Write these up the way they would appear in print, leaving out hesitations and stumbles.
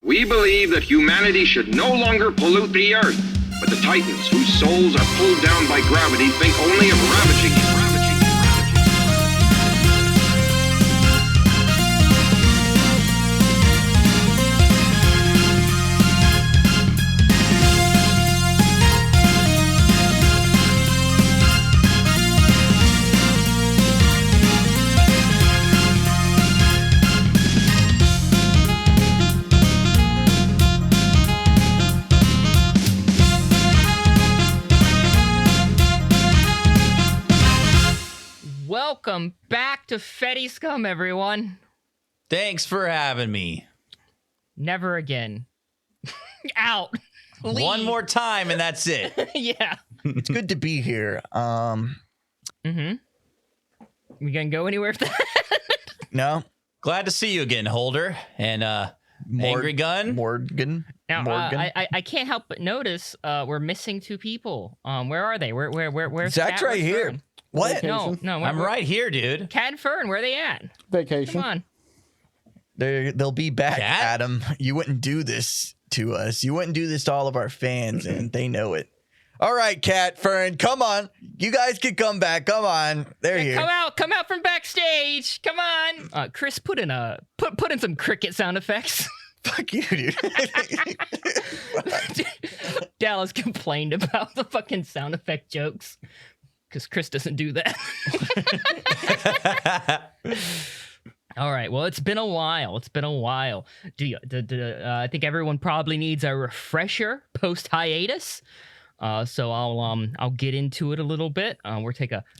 We believe that humanity should no longer pollute the Earth, but the Titans, whose souls are pulled down by gravity, think only of ravaging it. Welcome back to Feddie Scum, everyone. Thanks for having me. Never again. Out. Leave. One more time and that's it. Yeah. It's good to be here. We gonna go anywhere with that? No. Glad to see you again, Holder and Angry Gun. Morgan. Now, Morgan. I can't help but notice we're missing two people. Where are they? Where's Zach's Cat? right Where's here. Fern? What? No. I'm right here, dude. Cat and Fern, where are they at? Vacation. Come on. They'll be back, Cat? Adam. You wouldn't do this to us. You wouldn't do this to all of our fans, and they know it. All right, Cat, Fern, come on. You guys can come back. Come on. They're here. Come out from backstage. Come on. Chris, put in some cricket sound effects. Fuck you, dude. Dallas complained about the fucking sound effect jokes because Chris doesn't do that. All right. Well, it's been a while. I think everyone probably needs a refresher post hiatus. So I'll get into it a little bit.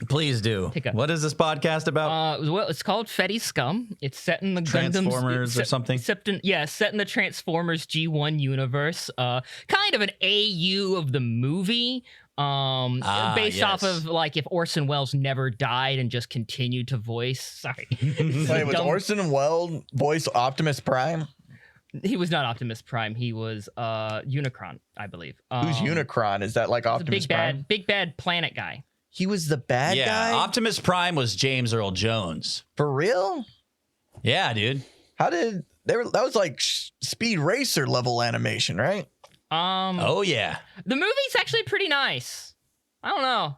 Please do. What is this podcast about? Well, it's called Feddie Scum. It's set in the Transformers or something? Set in the Transformers G1 universe. Kind of an AU of the movie. Based off of like if Orson Welles never died and just continued to voice. Sorry. Wait, was Orson Welles voice Optimus Prime? He was not Optimus Prime. He was Unicron, I believe. Who's Unicron? Is that like Optimus Prime? Big bad planet guy. He was the bad guy? Optimus Prime was James Earl Jones. For real? Yeah, dude. That was like Speed Racer level animation, right? Oh yeah. The movie's actually pretty nice. I don't know.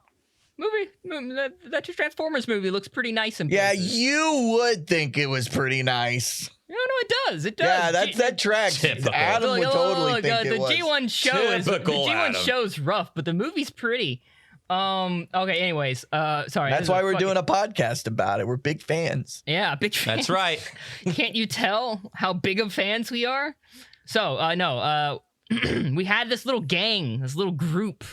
That Transformers movie looks pretty nice and yeah, you would think it was pretty nice. No, it does. It does. Yeah, that tracks. Typical. Adam would totally think it was. The G1 show Typical Adam. show's rough, but the movie's pretty. Okay. Anyways, sorry. That's why we're doing a podcast about it. We're big fans. Yeah, big fans. That's right. Can't you tell how big of fans we are? So we had this little gang, this little group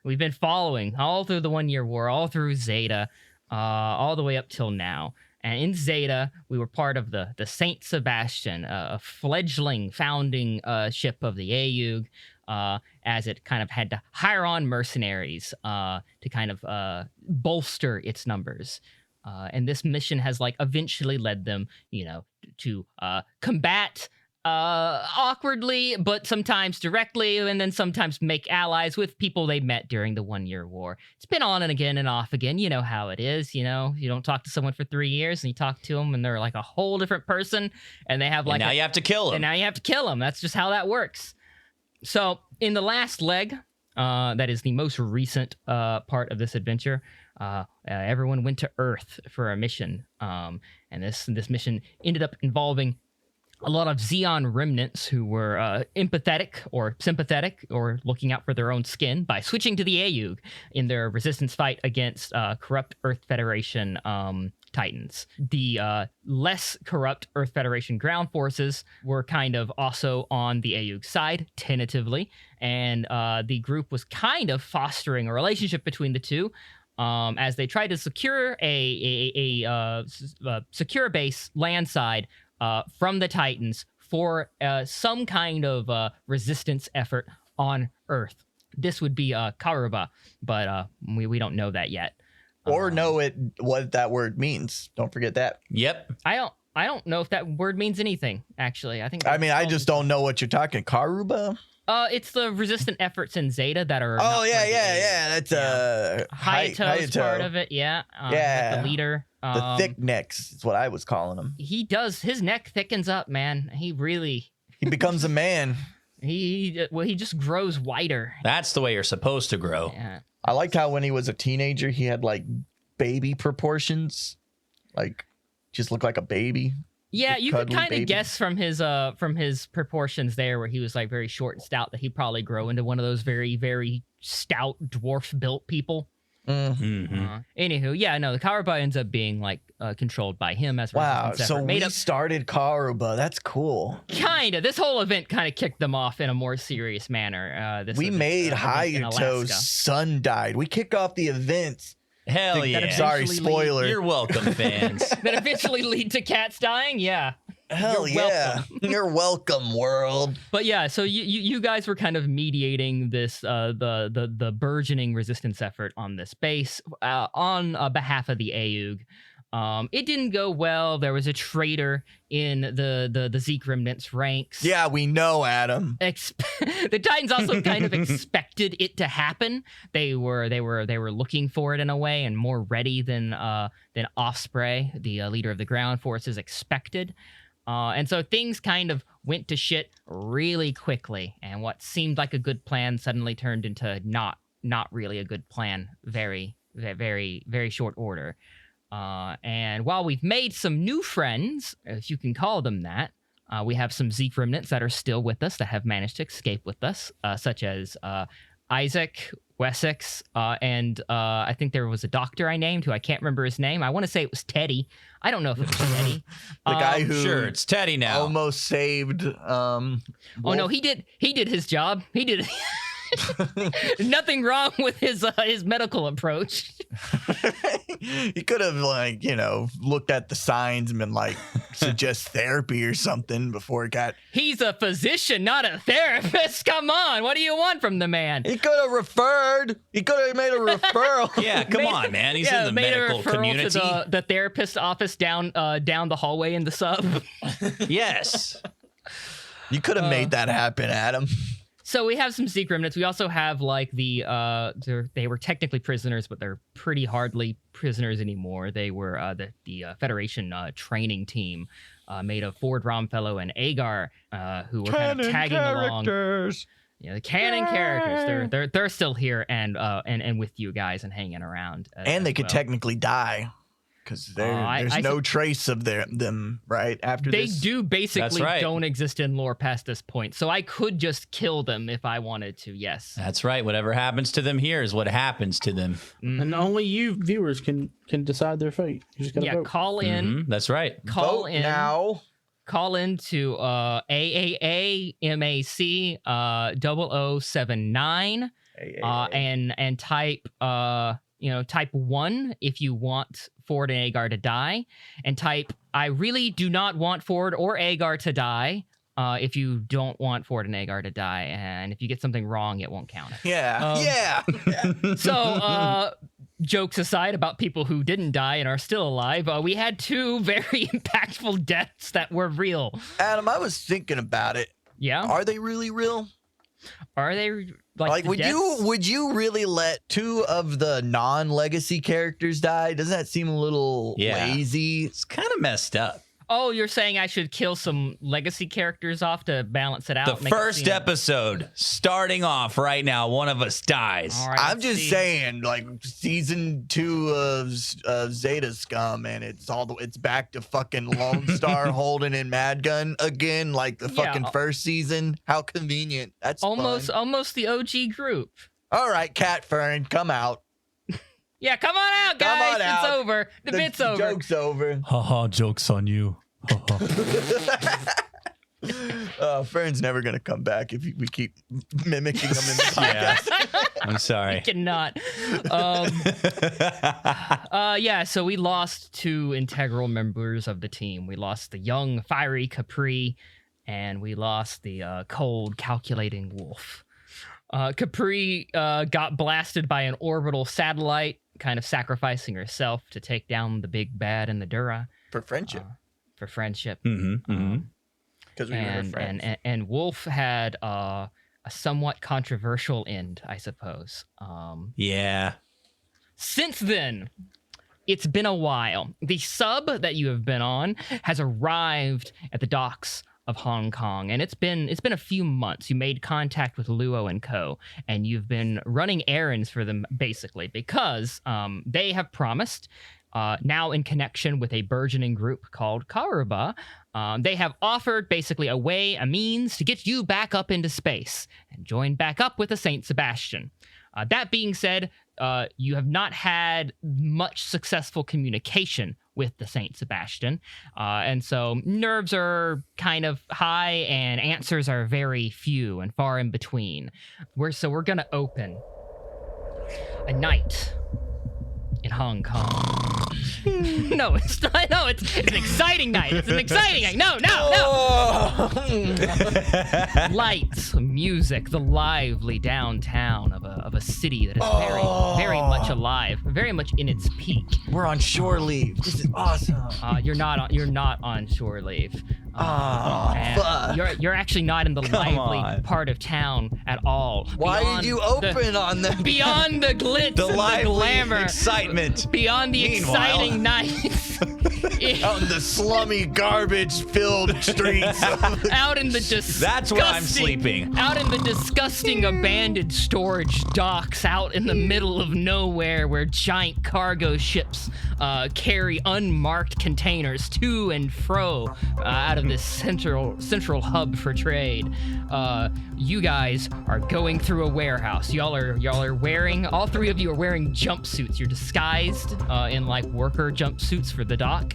we've been following all through the 1 year war, all through Zeta, all the way up till now. And in Zeta, we were part of the Saint Sebastian, a fledgling founding ship of the AUG, as it kind of had to hire on mercenaries to kind of bolster its numbers. And this mission has like eventually led them, to combat awkwardly, but sometimes directly, and then sometimes make allies with people they met during the 1 year war. It's been on and again and off again. You know how it is. You don't talk to someone for 3 years and you talk to them and they're like a whole different person and they have like you have to kill them. And now you have to kill them. That's just how that works. So in the last leg, that is the most recent part of this adventure, everyone went to Earth for a mission. And this mission ended up involving a lot of Zeon remnants who were empathetic or sympathetic or looking out for their own skin by switching to the AUG in their resistance fight against corrupt Earth Federation Titans. The less corrupt Earth Federation ground forces were kind of also on the AUG side, tentatively, and the group was kind of fostering a relationship between the two as they tried to secure a secure base landside from the Titans for some kind of resistance effort on Earth. This would be Karuba, but we don't know that yet. Or know what that word means. Don't forget that. Yep. I don't know if that word means anything, actually. I just don't know what you're talking. Karuba? It's the resistant efforts in Zeta that are. Oh, yeah. That's Hayato's part of it, yeah. The leader. The thick necks is what I was calling him. He does. His neck thickens up, man. He really He becomes a man. He just grows wider. That's the way you're supposed to grow. Yeah. I liked how when he was a teenager, he had like baby proportions, like just looked like a baby. Yeah, you could cuddly kind baby. of guess from his proportions there, where he was like very short and stout, that he'd probably grow into one of those very, very stout dwarf built people. Anywho, yeah, no, the Karuba ends up being like controlled by him as a Wow, resistance so effort. we started Karuba. That's cool. Kinda. This whole event kind of kicked them off in a more serious manner. We made event in Hayato's Alaska. son died. We kick off the event. Hell That yeah. Sorry, eventually spoiler. You're welcome, fans. that eventually lead to cats dying. Yeah. Hell You're yeah. You're welcome, world. But yeah, so you guys were kind of mediating this the burgeoning resistance effort on this base on behalf of the AUG. It didn't go well. There was a traitor in the Zeke remnants ranks. Yeah, we know, Adam. The Titans also kind of expected it to happen. They were looking for it in a way, and more ready than Osprey, the leader of the ground forces, expected. And so things kind of went to shit really quickly, and what seemed like a good plan suddenly turned into not really a good plan. Very, very, very short order. And while we've made some new friends, if you can call them that, we have some Zeke remnants that are still with us that have managed to escape with us, such as Isaac, Wessex, and I think there was a doctor I named who I can't remember his name. I want to say it was Teddy. I don't know if it was Teddy. The guy who Sure, it's Teddy now. almost saved. Oh no, he did his job. He did. Nothing wrong with his medical approach. He could have looked at the signs and been like, suggest therapy or something before it got. He's a physician, not a therapist. Come on, what do you want from the man? He could have referred. He could have made a referral. Yeah, come on, man. He's in the made a medical referral community. to the therapist office down the hallway in the sub. Yes. You could have made that happen, Adam. So we have some Zeke remnants. We also have like they were technically prisoners, but they're pretty hardly prisoners anymore. They were the Federation training team made of Ford Romfellow and Agar, who were kind of tagging along. Yeah, the canon characters. They're still here and with you guys and hanging around. And they could technically die because there's no trace of them right after they this. do basically That's right. don't exist in lore past this point. So I could just kill them if I wanted to. Yes. That's right. Whatever happens to them here is what happens to them. And only you viewers can decide their fate. You just gotta vote. Call in. Mhm, that's right. Call Vote in now. Call into AAAMAC 0079 and type type 1 if you want Ford and Agar to die, and type I really do not want Ford or Agar to die if you don't want Ford and Agar to die, and if you get something wrong it won't count. Yeah. So jokes aside about people who didn't die and are still alive, we had two very impactful deaths that were real. Adam, I was thinking about it. Yeah, Are they really real? are they like the would deaths? you really let two of the non-legacy characters die? Doesn't that seem a little lazy? It's kind of messed up. Oh, you're saying I should kill some legacy characters off to balance it out? The make it first seem- episode, starting off right now, one of us dies. All right, I'm let's just see. saying, like season 2 of Zeta Scum, and it's back to fucking Lone Star Holden and Mad Gun again, like the fucking first season. How convenient. That's fun. almost the OG group. All right, Cat Fern, come out. Yeah, come on out, Come guys. on It's out. over. The bit's over. Joke's over. Haha, joke's on you. Fern's never gonna come back if we keep mimicking him in the podcast. I'm sorry. Cannot. Yeah, so we lost two integral members of the team. We lost the young, fiery Capri, and we lost the cold, calculating Wolf. Capri got blasted by an orbital satellite, kind of sacrificing herself to take down the big bad in the Dura For friendship. for friendship. Because we were friends. And Wolf had a somewhat controversial end, I suppose. Yeah. Since then, it's been a while. The sub that you have been on has arrived at the docks of Hong Kong, and it's been a few months. You made contact with Luo and Co, and you've been running errands for them basically because they have promised. Now in connection with a burgeoning group called Karuba, they have offered basically a means to get you back up into space and join back up with the Saint Sebastian. That being said, you have not had much successful communication with the Saint Sebastian, and so nerves are kind of high and answers are very few and far in between. We're gonna open a night in Hong Kong. No, it's not. No, it's an exciting night. It's an exciting night. No. Lights, music, the lively downtown of a city that is very much alive, very much in its peak. We're on shore leave. This is awesome. You're not on shore leave. Fuck. You're actually not in the lively part of town at all. Why did you open on the beyond the glitz The and lively the glamour, excitement. beyond the Meanwhile. exciting nights, out in the slummy, garbage-filled streets? out in the disgusting, That's where I'm sleeping. Out in the disgusting abandoned storage docks, out in the middle of nowhere, where giant cargo ships carry unmarked containers to and fro out of this central hub for trade. You guys are going through a warehouse. Y'all are wearing, all three of you are wearing jumpsuits. You're disguised in like worker jumpsuits for the dock.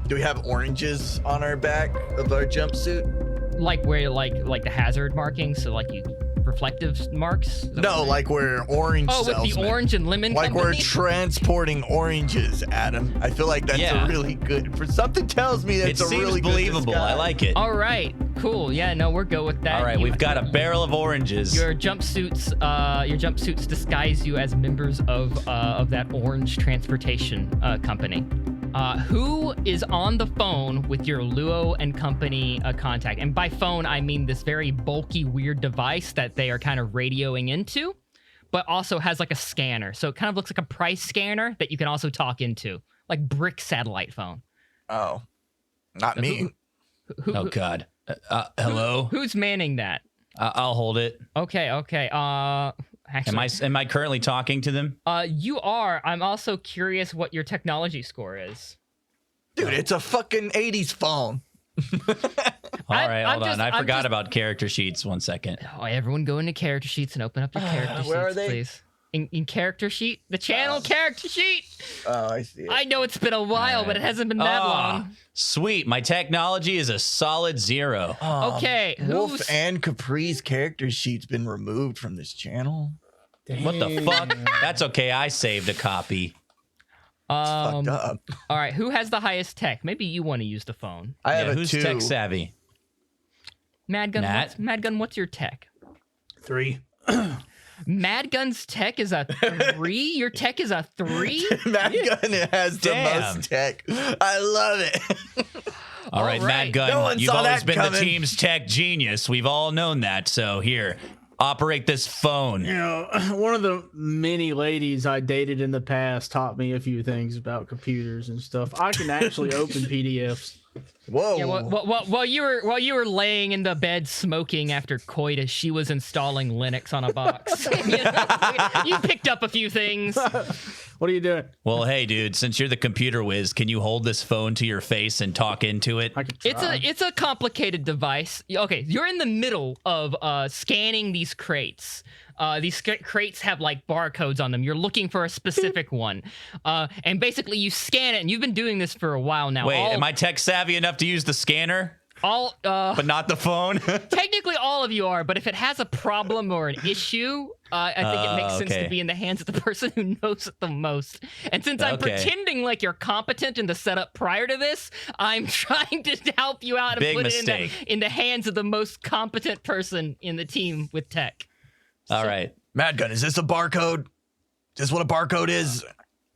Do we have oranges on our back of our jumpsuit? Like where like the hazard markings, so like you reflective marks? No, like we're orange with salesmen. the orange and lemon Like company? we're transporting oranges, Adam. I feel like that's Yeah. a really good. For something tells me It that's a seems really believable. good disguise. I like it. All right, cool. Yeah, no, we're good with that. All right, we've got a barrel of oranges. Your jumpsuits disguise you as members of that orange transportation company. Who is on the phone with your Luo and company contact? And by phone, I mean this very bulky, weird device that they are kind of radioing into, but also has like a scanner. So it kind of looks like a price scanner that you can also talk into, like brick satellite phone. Oh, not me. Oh God. Hello. Who's manning that? I'll hold it. Okay. Actually, Am I currently talking to them? you are. I'm also curious what your technology score is. Dude, it's a fucking 80s phone. All right, I'm hold on. I forgot just- about character sheets. 1 second. Oh, everyone go into character sheets and open up your character sheets, where are they? please. In character sheet? The channel character sheet? Oh, I see it. I know it's been a while, but it hasn't been that long. Sweet. My technology is a solid 0. Okay, Wolf who's... and Capri's character sheet's been removed from this channel. What the fuck? That's okay. I saved a copy. Fucked up. All right, who has the highest tech? Maybe you want to use the phone. I have a Who's 2. tech savvy? Madgun, Matt? What's your tech? 3. Madgun's tech is a 3? Your tech is a 3? Matt Gunn has the Damn. most tech. I love it. All right, right. Matt Gunn, No one you've saw always that been the coming. team's tech genius. We've all known that. So here, operate this phone. You know, one of the many ladies I dated in the past taught me a few things about computers and stuff. I can actually open PDFs. Whoa. Yeah, while you were laying in the bed smoking after coitus, she was installing Linux on a box. You picked up a few things. What are you doing? Well, hey, dude, since you're the computer whiz, can you hold this phone to your face and talk into it? I can try. It's a complicated device. Okay, you're in the middle of scanning these crates. These crates have like barcodes on them. You're looking for a specific one, and basically you scan it. And you've been doing this for a while now. Wait, am I tech savvy enough to use the scanner, but not the phone? Technically, all of you are, but if it has a problem or an issue, I think it makes sense okay. to be in the hands of the person who knows it the most. And since I'm Okay. pretending like you're competent in the setup prior to this, I'm trying to help you out and Big put mistake. it in the hands of the most competent person in the team with tech. All right. Mad Gun, is this a barcode? Is this what a barcode is?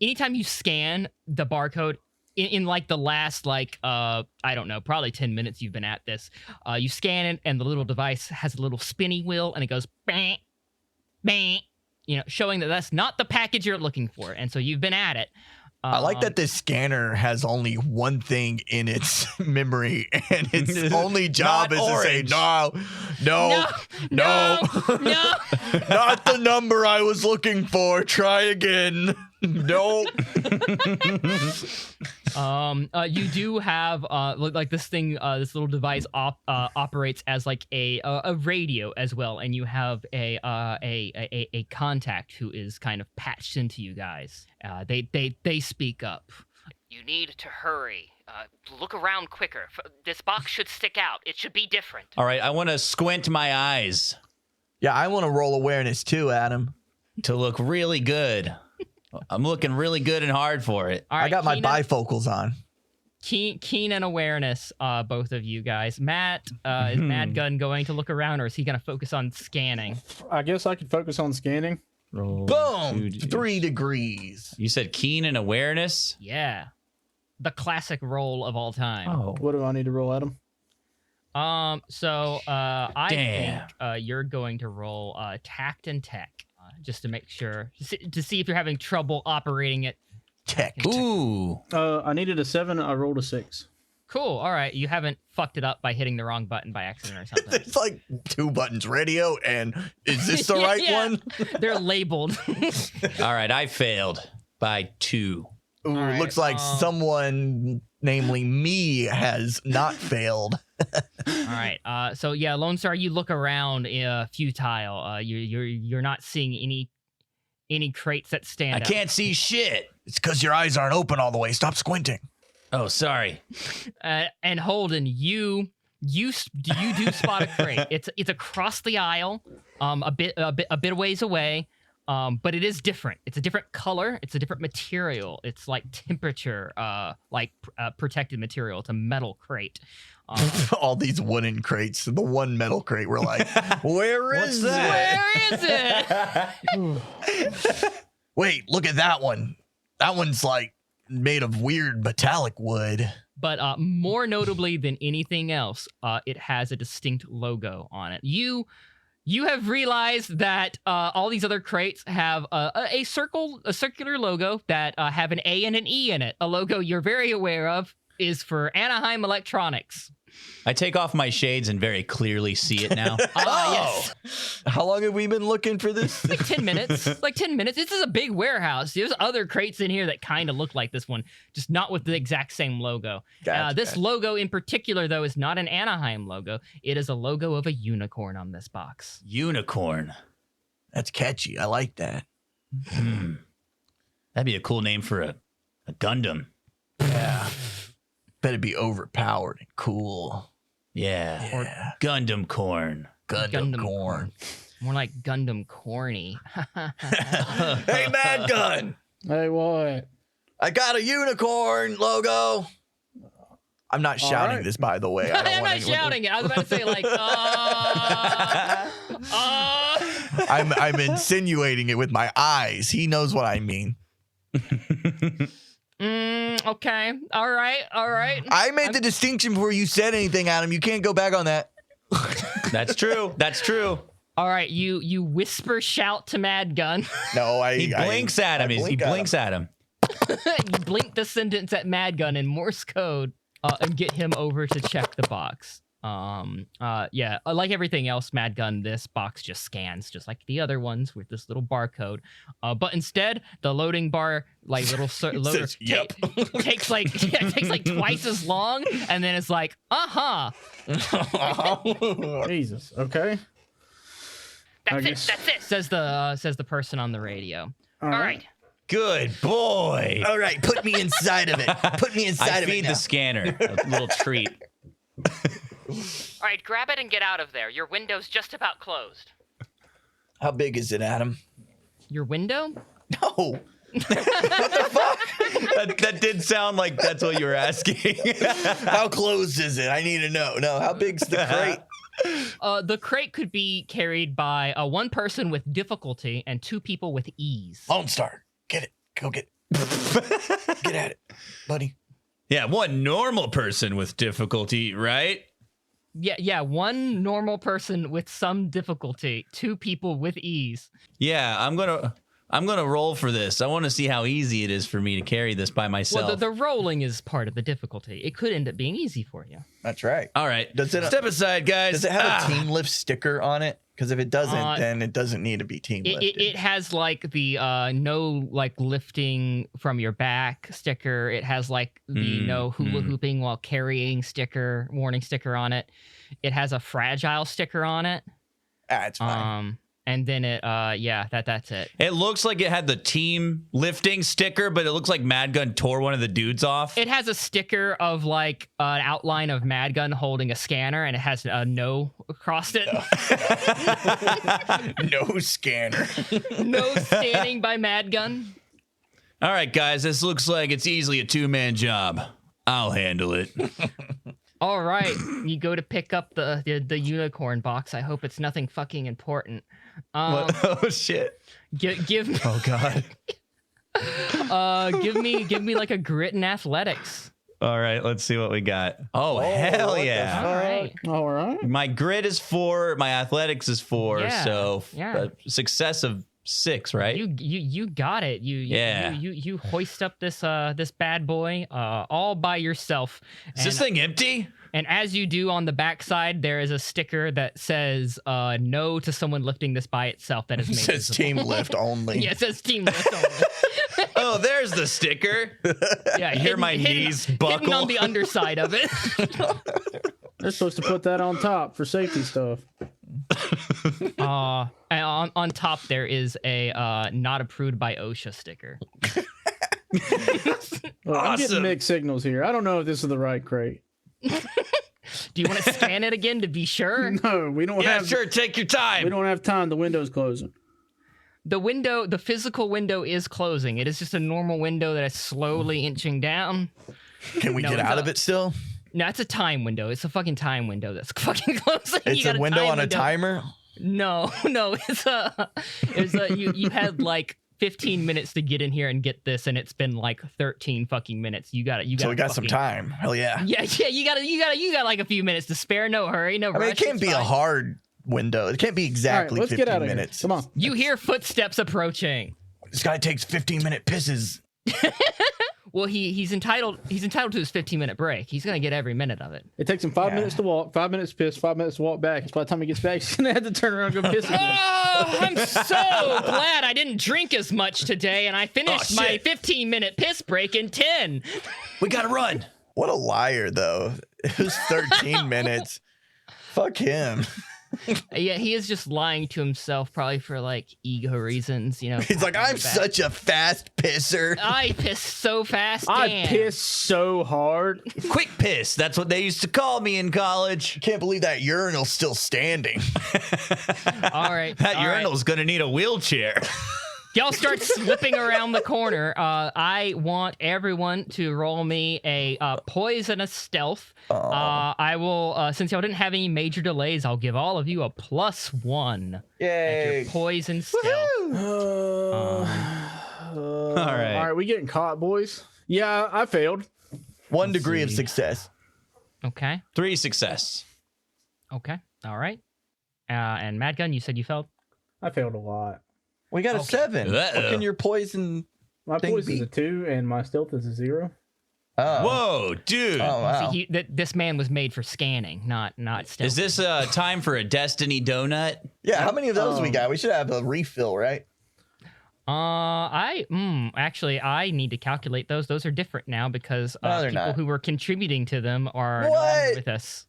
Anytime you scan the barcode, in like the last I don't know, probably 10 minutes you've been at this, you scan it and the little device has a little spinny wheel and it goes bang, bang, showing that that's not the package you're looking for. And so you've been at it. I like that this scanner has only one thing in its memory, and its only job is to say, no, not the number I was looking for. Try again. Nope. You do have like this thing, this little device operates as like a radio as well, and you have a contact who is kind of patched into you guys. They speak up. You need to hurry. Look around quicker. This box should stick out. It should be different. All right, I want to squint my eyes Yeah, I want to roll awareness too, Adam. to look really good. I'm looking really good and hard for it. All right, I got my Keenan, bifocals on. keen and awareness, both of you guys. Matt, is Mad Gun going to look around, or is he going to focus on scanning? I guess I could focus on scanning. Roll Boom! 2d. 3 degrees. You said keen and awareness? Yeah, the classic roll of all time. Oh. What do I need to roll at him? So I Damn. think you're going to roll tact and tech, just to make sure, to see if you're having trouble operating it. Tech. Ooh. I needed a 7. I rolled a 6. Cool. All right, you haven't fucked it up by hitting the wrong button by accident or something. It's like 2 buttons, radio, and is this the right Yeah. one? They're labeled. All right, I failed by 2. Ooh, All right, looks like someone, namely me, has not failed. All right. So yeah, Lone Star, you look around, futile. You're not seeing any crates that stand I out. can't see shit. It's because your eyes aren't open all the way. Stop squinting. Oh, sorry. And Holden, you do spot a crate. It's across the aisle, a bit ways away. But it is different. It's a different color. It's a different material. It's like temperature, protected material. It's a metal crate. All these wooden crates. The one metal crate, we're like, where is that? Where is it? Wait, look at that one. That one's like made of weird metallic wood. But more notably than anything else, it has a distinct logo on it. You have realized that all these other crates have a circular logo that have an A and an E in it. A logo you're very aware of is for Anaheim Electronics. I take off my shades and very clearly see it now. Yes. How long have we been looking for this? Like 10 minutes. Like 10 minutes. This is a big warehouse. There's other crates in here that kind of look like this one, just not with the exact same logo. Gotcha. This logo in particular, though, is not an Anaheim logo. It is a logo of a unicorn on this box. Unicorn. That's catchy. I like that. That'd be a cool name for a Gundam. Yeah. Better be overpowered and cool. Yeah. Or Yeah. Gundam corn. Gundam corn. More like Gundam corny. Hey, Mad Gun. Hey, what? I got a unicorn logo. I'm not shouting right. this, by the way. I don't I'm want not shouting it. I was about to say, like, I'm insinuating it with my eyes. He knows what I mean. Okay. All right. I made the distinction before you said anything, Adam. You can't go back on that. That's true. That's true. All right. You whisper shout to Mad Gun. No, He blinks at him. He blinks at him. You blink the sentence at Mad Gun in Morse code and get him over to check the box. Yeah, like everything else, Mad Gun, this box just scans just like the other ones with this little barcode. But instead, the loading bar, like little loader, Says, yep. takes like twice as long, and then it's like, Jesus. Okay. That's it. Says the person on the radio. All right. Good boy. All right, put me inside of it. Put me inside I of it. feed now. the scanner a little treat. All right, grab it and get out of there. Your window's just about closed. How big is it, Adam? Your window? No. That did sound like that's what you were asking. How closed is it? I need to know. No, how big's the crate? The crate could be carried by one person with difficulty and 2 people with ease. Lone Star, get it. Go get it. Get at it, buddy. Yeah, one normal person with difficulty, right? Yeah, one normal person with some difficulty, 2 people with ease. Yeah, I'm gonna I'm gonna roll for this. I want to see how easy it is for me to carry this by myself. Well, the rolling is part of the difficulty. It could end up being easy for you. That's right. All right. Does it Step aside, guys? Does it have a team lift sticker on it? Because if it doesn't, then it doesn't need to be team lifted. It has like the no like lifting from your back sticker. It has like the no hula hooping while carrying sticker, warning sticker on it. It has a fragile sticker on it. It's fine. And then that's it. It looks like it had the team lifting sticker, but it looks like Mad Gun tore one of the dudes off. It has a sticker of like an outline of Mad Gun holding a scanner, and it has a no across it. No scanner. No scanning by Mad Gun. All right, guys, this looks like it's easily a 2-man job. I'll handle it. All right, you go to pick up the unicorn box. I hope it's nothing fucking important. Oh shit! Give me. Oh god. Give me like a grit and athletics. All right, let's see what we got. Oh hell yeah! All right. All right. My grit is 4. My athletics is 4. Yeah, So yeah. Success of 6, right? You got it. You hoist up this bad boy all by yourself. Is this thing empty? And as you do, on the backside, there is a sticker that says no to someone lifting this by itself. That is made It says team lift only. Yeah, it says team lift only. Oh, there's the sticker. Yeah, You hear my knees buckle? Hidden on the underside of it. They're supposed to put that on top for safety stuff. And on top there is a not approved by OSHA sticker. Well, I'm getting Awesome. mixed signals here. I don't know if this is the right crate. Do you want to scan it again to be sure? No, we don't Yeah, have. sure. Take your time. We don't have time. The window's closing. The physical window is closing. It is just a normal window that is slowly inching down. Can we get out of it still? No, it's a time window. It's a fucking time window that's fucking closing. It's a window on a timer? No, it's a you had like 15 minutes to get in here and get this, and it's been like 13 fucking minutes. You got it. So we got some time. Hell yeah. Yeah. You got like a few minutes to spare. No hurry, no rush. I mean, it can't it's be a fine. hard window. It can't be exactly let's 15 get out of minutes. Here. Come on. You hear footsteps approaching. This guy takes 15-minute pisses. Well, he's entitled to his 15-minute break. He's gonna get every minute of it. It takes him 5 minutes to walk, 5 minutes to piss, 5 minutes to walk back. By the time he gets back, he's gonna have to turn around and go piss again. Oh, I'm so glad I didn't drink as much today, and I finished my 15-minute piss break in 10. We gotta run. What a liar, though. It was 13 minutes. Fuck him. Yeah, he is just lying to himself, probably for like ego reasons. You know, He's like, I'm such a fast pisser. I piss so fast. I damn. piss so hard. Quick piss. That's what they used to call me in college. Can't believe that urinal's still standing. All right, That all right. urinal's gonna need a wheelchair. Y'all start slipping around the corner. I want everyone to roll me a poisonous stealth. I will, since y'all didn't have any major delays, I'll give all of you a +1 at Yay. your poison stealth. All right. All right, we getting caught, boys. Yeah, I failed. 1 degree of success. Okay. 3 success. Okay. All right. And Mad Gun, you said you failed? I failed a lot. We got a 7. Uh-oh. What can your poison... My Thing poison is be- a 2, and my stealth is a 0. Oh. Whoa, dude. Oh, wow. See, this man was made for scanning, not stealth. Is this time for a Destiny donut? Yeah, how many of those we got? We should have a refill, right? Actually, I need to calculate those. Those are different now because No, they're people not. who were contributing to them are no What? longer with us.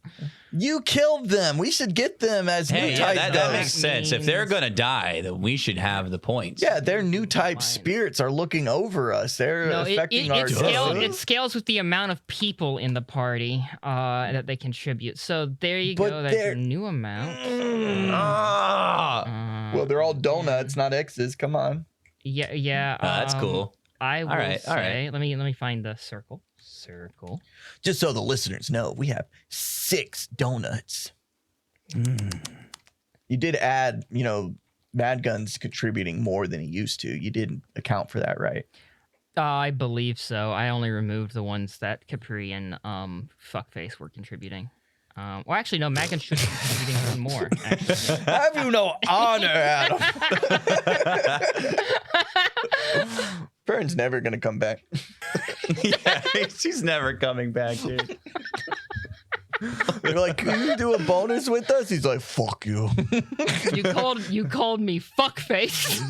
You killed them. We should get them as Hey, new yeah, type that does. makes sense. If they're gonna die, then we should have the points. Yeah, their new type Mine. spirits are looking over us. They're No, affecting our it scales with the amount of people in the party that they contribute. So there you But go. That's they're- your new amount. Ah. Well, they're all donuts, not X's. Come on. Yeah. That's cool. I will right, all say. Let me find the circle. Circle. Just so the listeners know, we have 6 donuts. You did add, Mad Gun's contributing more than he used to. You didn't account for that, right? I believe so. I only removed the ones that Capri and Fuckface were contributing. Well, actually, no. Megan should be contributing even more. Actually. Have you no honor, Adam? Fern's never gonna come back. Yeah, she's never coming back, dude. They're like, can you do a bonus with us? He's like, fuck you. You called me fuckface.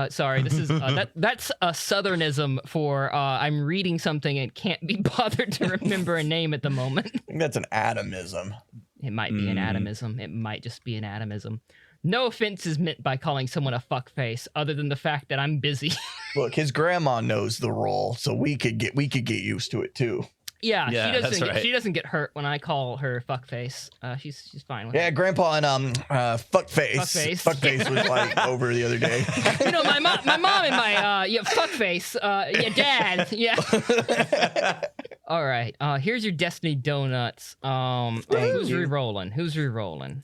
Sorry, this is that's a Southernism for I'm reading something and can't be bothered to remember a name at the moment. I think that's an atomism. It might be an atomism. It might just be an atomism. No offense is meant by calling someone a fuckface, other than the fact that I'm busy. Look, his grandma knows the role, so we could get used to it too. Yeah, that's right. She doesn't get hurt when I call her fuckface. She's fine with it. Yeah, Grandpa and fuckface. Fuckface. Fuckface was like over the other day. You know, my mom and my fuckface. Dad. Yeah. All right. Here's your Destiny donuts. Who's re-rolling?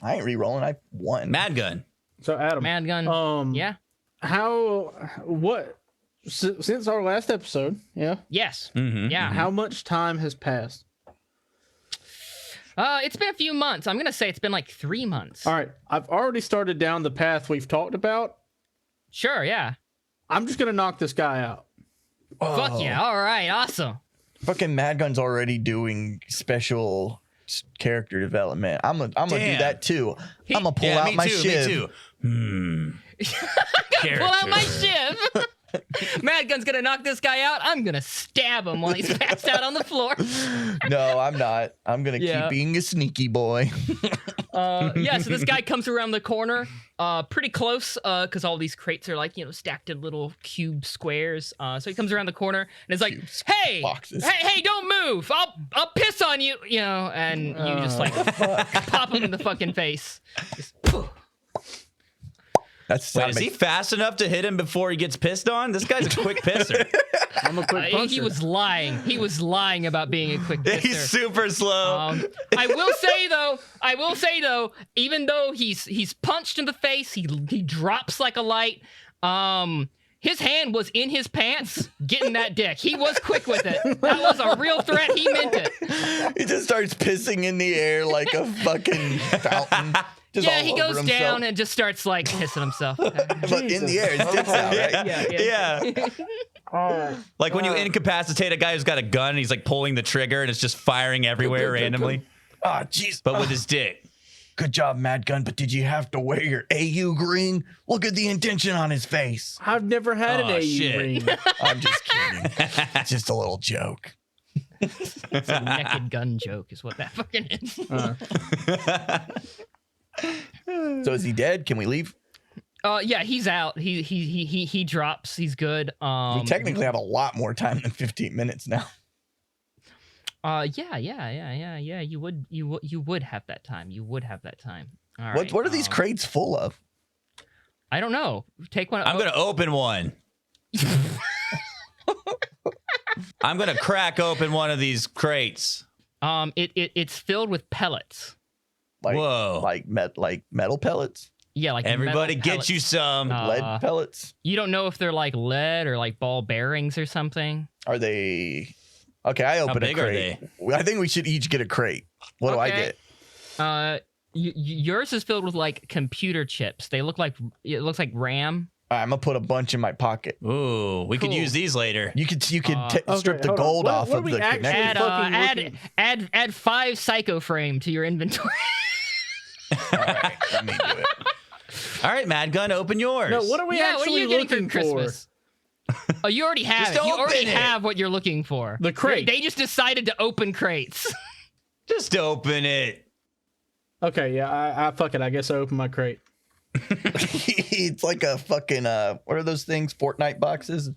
I ain't re-rolling. I won. Mad Gun. So Adam, Mad Gun. Yeah. Since our last episode, yeah. Yes. Mm-hmm. Yeah. How much time has passed? It's been a few months. I'm gonna say it's been like 3 months. All right, I've already started down the path we've talked about. Sure. Yeah. I'm just gonna knock this guy out. Fuck yeah. All right. Awesome. Fucking Mad Gun's already doing special character development. I'm gonna do that too. I'm gonna pull out my shiv. Me too. Pull out my shiv. Mad Gun's gonna knock this guy out. I'm gonna stab him while he's passed out on the floor. No, I'm not. I'm gonna keep being a sneaky boy. So this guy comes around the corner, pretty close, because all these crates are like, stacked in little cube squares. So he comes around the corner and is like, "Hey, boxes. hey, don't move! I'll piss on you!" And you just like pop him in the fucking face. Just, poof. That's Wait, is he fast enough to hit him before he gets pissed on? This guy's a quick pisser. I'm a quick puncher. He was lying. He was lying about being a quick pisser. He's super slow. I will say though, even though he's punched in the face, he drops like a light. His hand was in his pants getting that dick. He was quick with it. That was a real threat. He meant it. He just starts pissing in the air like a fucking fountain. Just He goes down and just starts like pissing himself. But in the air, his dick's out, right? Yeah. Like when you incapacitate a guy who's got a gun and he's like pulling the trigger and it's just firing everywhere randomly. Oh, jeez. But with his dick. Good job, Mad Gun, but did you have to wear your AU green? Look at the intention on his face. I've never had an AU ring. I'm just kidding. It's just a little joke. It's a naked gun joke is what that fucking is. So is he dead? Can we leave? He's out. He drops. He's good. We technically have a lot more time than 15 minutes now. Yeah. You would have that time. You would have that time. All right. What are these crates full of? I don't know. Take one. I'm gonna open one. I'm gonna crack open one of these crates. It's filled with pellets. Whoa! Like metal pellets. Yeah, like everybody metal get pellets. you some Lead pellets. You don't know if they're like lead or like ball bearings or something. Are they? Okay, I open a crate. I think we should each get a crate. What do I get? Yours is filled with like computer chips. It looks like RAM. I'm gonna put a bunch in my pocket. Ooh, we could use these later. You could strip the gold off of the connector. Add 5 psycho frame to your inventory. All right, let me do it. All right, Mad Gun, open yours. No, what are we actually looking for? Christmas? Oh, you already have it. You already have what you're looking for. The crate. They just decided to open crates. Just open it. Okay, yeah, I fuck it. I guess I open my crate. It's like a fucking what are those things? Fortnite boxes?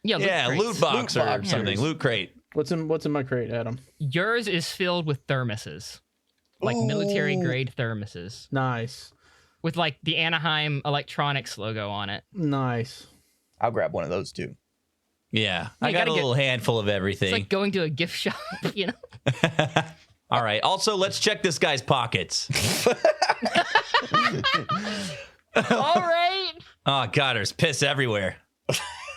Yeah, loot box or something. Loot crate. What's in my crate, Adam? Yours is filled with thermoses. Like military grade thermoses. Nice. With like the Anaheim Electronics logo on it. Nice. I'll grab one of those too. Yeah, I got a little handful of everything. It's like going to a gift shop, you know? All right. Also, let's check this guy's pockets. All right. Oh God, there's piss everywhere.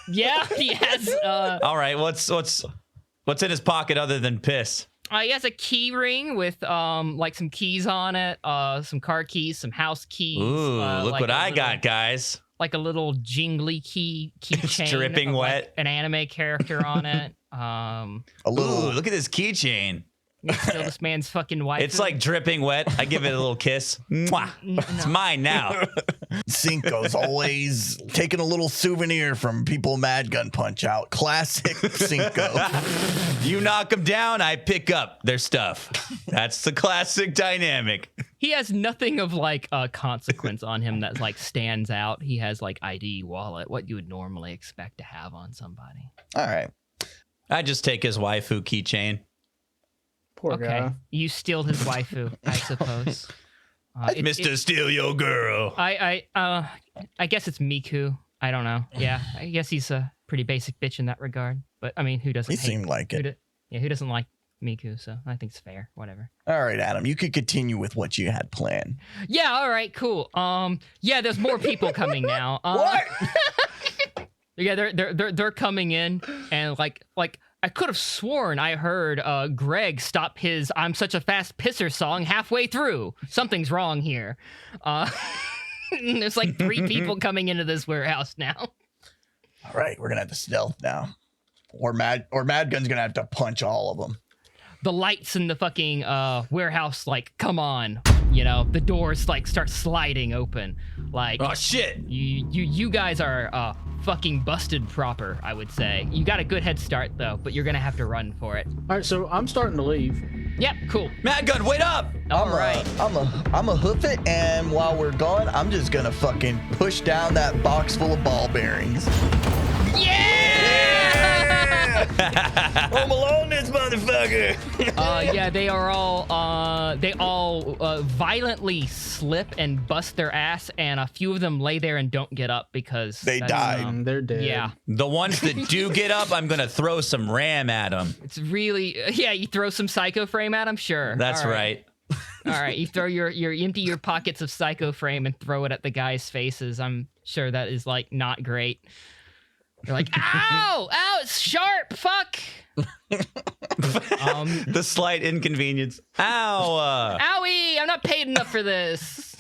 Yeah, he has. All right, what's in his pocket other than piss? He has a key ring with like some keys on it, some car keys, some house keys. Ooh, look like what I got, guys. like a little jingly keychain, dripping of, wet. like, an anime character on it. A little. Ooh, look at this keychain. Still this man's fucking wife. It's like dripping wet. I give it a little kiss. Mwah. It's mine now. Cinco's always taking a little souvenir from people Mad Gun Punch Out. Classic Cinco. You knock them down, I pick up their stuff. That's the classic dynamic. He has nothing of like a consequence on him that like stands out. He has like ID, wallet, what you would normally expect to have on somebody. All right. I just take his waifu keychain. Poor Okay, guy. you steal his waifu, I suppose. Mr. Steal Your Girl. I guess it's Miku. I don't know. Yeah, I guess he's a pretty basic bitch in that regard. But I mean, who doesn't? He seemed like it. Who doesn't like Miku? So I think it's fair. Whatever. All right, Adam, you could continue with what you had planned. Yeah. All right. Cool. Yeah. There's more people coming now. What? Yeah. They're coming in, and like I could have sworn I heard Greg stop his "I'm Such a Fast Pisser" song halfway through. Something's wrong here. There's like 3 people coming into this warehouse now. All right, we're gonna have to stealth now, or Mad Gun's gonna have to punch all of them. The lights in the fucking warehouse like come on, you know, the doors like start sliding open. Like, Oh, shit. you guys are fucking busted proper, I would say. You got a good head start though, but you're gonna have to run for it. All right, so I'm starting to leave. Yep, cool. Mad Gun, wait up. All right. I'm a hoof it, and while we're gone, I'm just gonna fucking push down that box full of ball bearings. Yeah! I'm alone, this motherfucker. Yeah, they all violently slip and bust their ass, and a few of them lay there and don't get up because They that's, died. They're dead. Yeah, The ones that do get up, I'm going to throw some ram at them. it's really yeah. You throw some psycho frame at them, sure. That's All right. All right, you throw your empty your pockets of psycho frame and throw it at the guys' faces. I'm sure that is like not great. They're like, ow, it's sharp, fuck. The slight inconvenience. Ow. Owie, I'm not paid enough for this.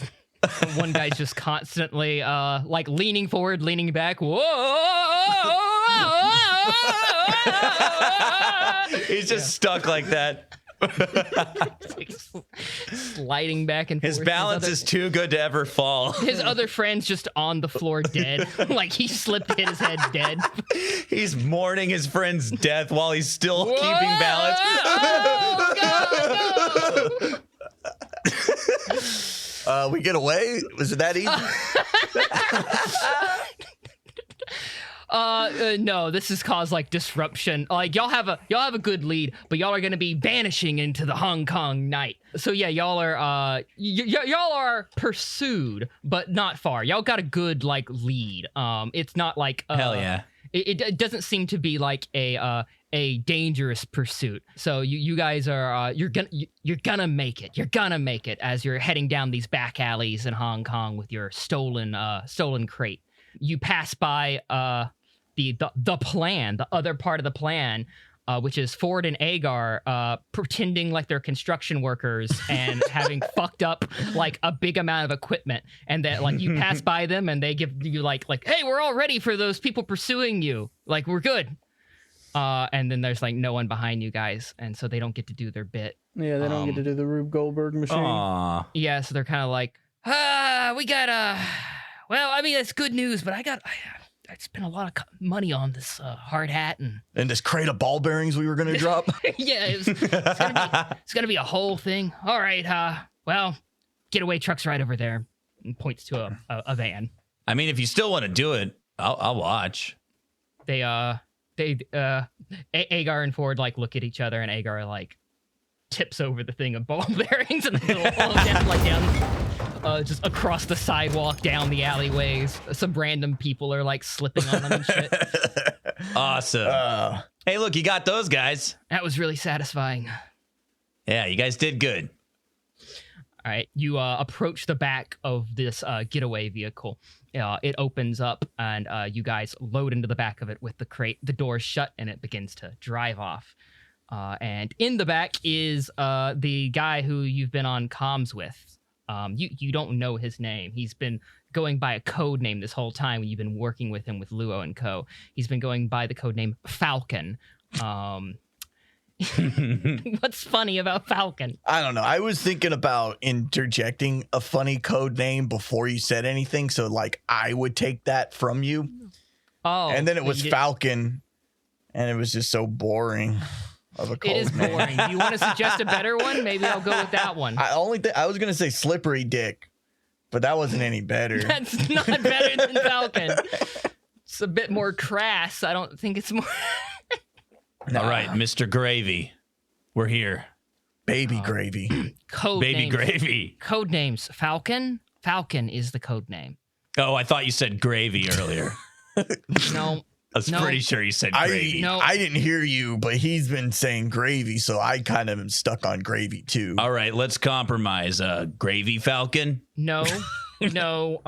One guy's just constantly like leaning forward, leaning back. Whoa. He's just stuck like that. Like sliding back and forth. His balance is too good to ever fall. His other friend's just on the floor dead. Like he slipped, hit his head dead. He's mourning his friend's death while he's still Whoa! keeping balance. Oh, God, no! We get away? Was it that easy? No, this has caused like disruption. Like y'all have a good lead, but y'all are gonna be vanishing into the Hong Kong night. So yeah, y'all are y'all are pursued, but not far. Y'all got a good like lead. It's not like Hell yeah. It doesn't seem to be like a dangerous pursuit. So you guys are you're gonna make it. You're gonna make it as you're heading down these back alleys in Hong Kong with your stolen crate. You pass by the plan, the other part of the plan, which is Ford and Agar pretending like they're construction workers and having fucked up like a big amount of equipment, and that like you pass by them and they give you like hey, we're all ready for those people pursuing you, like we're good. And then there's like no one behind you guys, and so they don't get to do their bit. Yeah, they don't get to do the Rube Goldberg machine. Aw. Yeah, so they're kind of like, we got well, I mean that's good news, but I spent a lot of money on this hard hat and And this crate of ball bearings we were gonna drop. yeah, it's gonna be a whole thing. All right, well, getaway truck's right over there. And points to a van. I mean, if you still want to do it, I'll watch. They Agar and Ford like look at each other, and Agar like tips over the thing of ball bearings, and they fall down like down. Just across the sidewalk, down the alleyways. Some random people are like slipping on them and shit. Awesome. Hey, look, you got those guys. That was really satisfying. Yeah, you guys did good. All right, you approach the back of this getaway vehicle. It opens up, and you guys load into the back of it with the crate. The door's shut, and it begins to drive off. And in the back is the guy who you've been on comms with. You don't know his name. He's been going by a code name this whole time. You've been working with him with Luo and Co. He's been going by the code name Falcon. What's funny about Falcon? I don't know. I was thinking about interjecting a funny code name before you said anything, so like I would take that from you. Oh, And then it but was you didn't- Falcon, and it was just so boring of a code It is name. boring. Do you want to suggest a better one? Maybe I'll go with that one. I was gonna say Slippery Dick, but that wasn't any better. That's not better than Falcon. It's a bit more crass. I don't think it's more. All right, Mr. Gravy, we're here. Baby Gravy. Code Baby names. Gravy. Code names. Falcon. Falcon is the code name. Oh, I thought you said gravy earlier. No. I was No. pretty sure you said gravy. No. I didn't hear you, but he's been saying gravy, so I kind of am stuck on gravy too. All right, let's compromise. Gravy Falcon. No. No.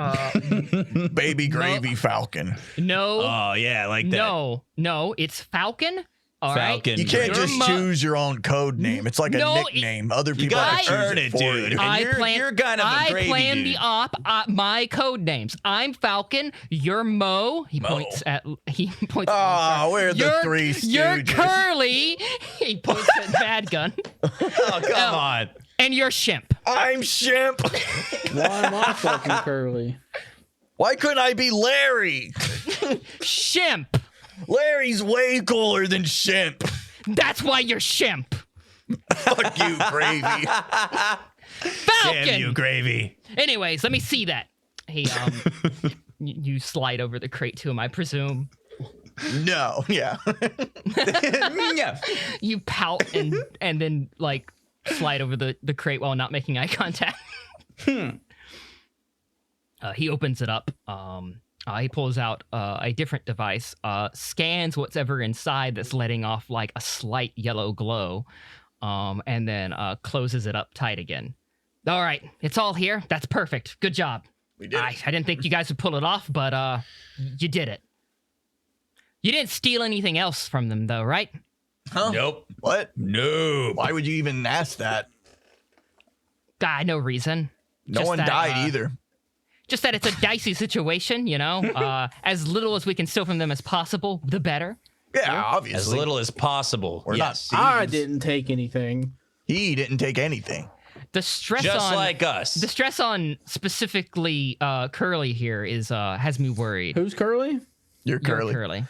Baby Gravy Falcon. No. Oh yeah, I like that. No. It's Falcon. All right. Falcon. You can't Your just mo- choose your own code name. It's like No, a nickname. Other people gotta have to choose earn it, for dude. you. And you're kind of a gravy plan dude. the op. My code names. I'm Falcon. You're Mo. He points at. He points. Oh, we're the you're, three You're stooges. Curly. He points at Bad Gun. Oh come on. And you're Shimp. I'm Shimp. Why am I fucking Curly? Why couldn't I be Larry? Shimp. Larry's way cooler than Shimp. That's why you're Shimp. Fuck you, Gravy. Falcon. Damn you, Gravy. Anyways, let me see that. He you slide over the crate to him, I presume. No, yeah. Yeah. You pout and then like slide over the crate while not making eye contact. He opens it up. He pulls out a different device, scans what's ever inside that's letting off like a slight yellow glow, and then closes it up tight again. All right, it's all here. That's perfect. Good job. We did. I didn't think you guys would pull it off, but you did it. You didn't steal anything else from them, though, right? Huh? Nope. What? No. Why would you even ask that? No reason. No Just one that, died either. Just that it's a dicey situation, you know? As little as we can steal from them as possible, the better. Yeah, As obviously. little as possible. We're Yes. not I thieves. didn't take anything. He didn't take anything. The stress Just on like us. the stress on specifically Curly here is has me worried. Who's Curly? You're Curly. You're Curly.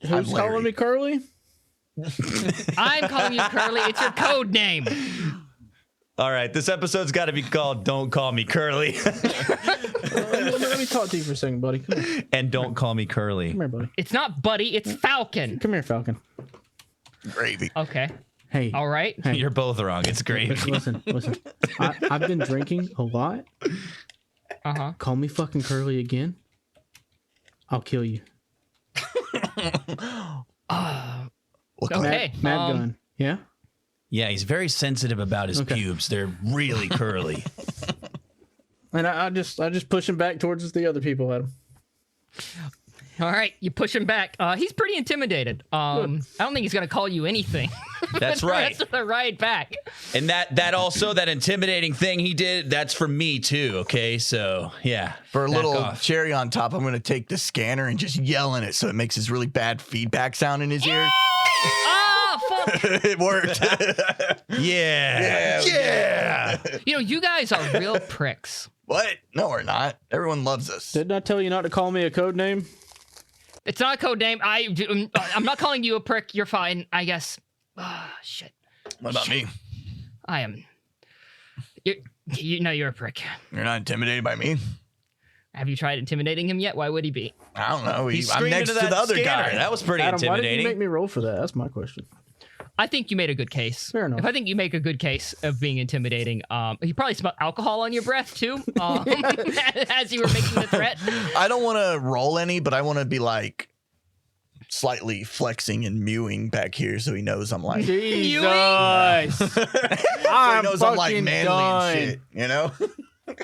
Who's Larry. calling me Curly? I'm calling you Curly. It's your code name. All right, this episode's got to be called "Don't Call Me Curly" Let me talk to you for a second, buddy. Come here, and "Don't Call Me Curly." Come here, buddy. It's not Buddy. It's Falcon. Come here, Falcon. Gravy. Okay. Hey. All right. Hey. You're both wrong. It's gravy. Listen. I've been drinking a lot. Uh-huh. Call me fucking Curly again. I'll kill you. Okay. Mad gun. Yeah? Yeah, he's very sensitive about his Okay. pubes. They're really curly. And I just push him back towards the other people at him. All right. You push him back. He's pretty intimidated. I don't think he's gonna call you anything. That's right. That's the ride back. And that also, that intimidating thing he did, that's for me too, okay? So, yeah. For a back little off. cherry on top, I'm going to take the scanner and just yell in it so it makes this really bad feedback sound in his ear. Ah, fuck. It worked. Yeah. Yeah. You know, you guys are real pricks. What? No, we're not. Everyone loves us. Didn't I tell you not to call me a code name? It's not a code name. I'm not calling you a prick. You're fine, I guess. Shit. What about me? I am. You know you're a prick. You're not intimidated by me? Have you tried intimidating him yet? Why would he be? I don't know. He I'm screamed next into to that the other scanner. guy. That was pretty Adam, why did you intimidating. make me roll for that? That's my question. I think you made a good case. Fair enough. If I think you make a good case of being intimidating, you probably smelled alcohol on your breath too, as you were making the threat. I don't want to roll any, but I want to be like slightly flexing and mewing back here so he knows I'm like. Jesus. So he I'm knows I'm like fucking manly done. and shit, you know?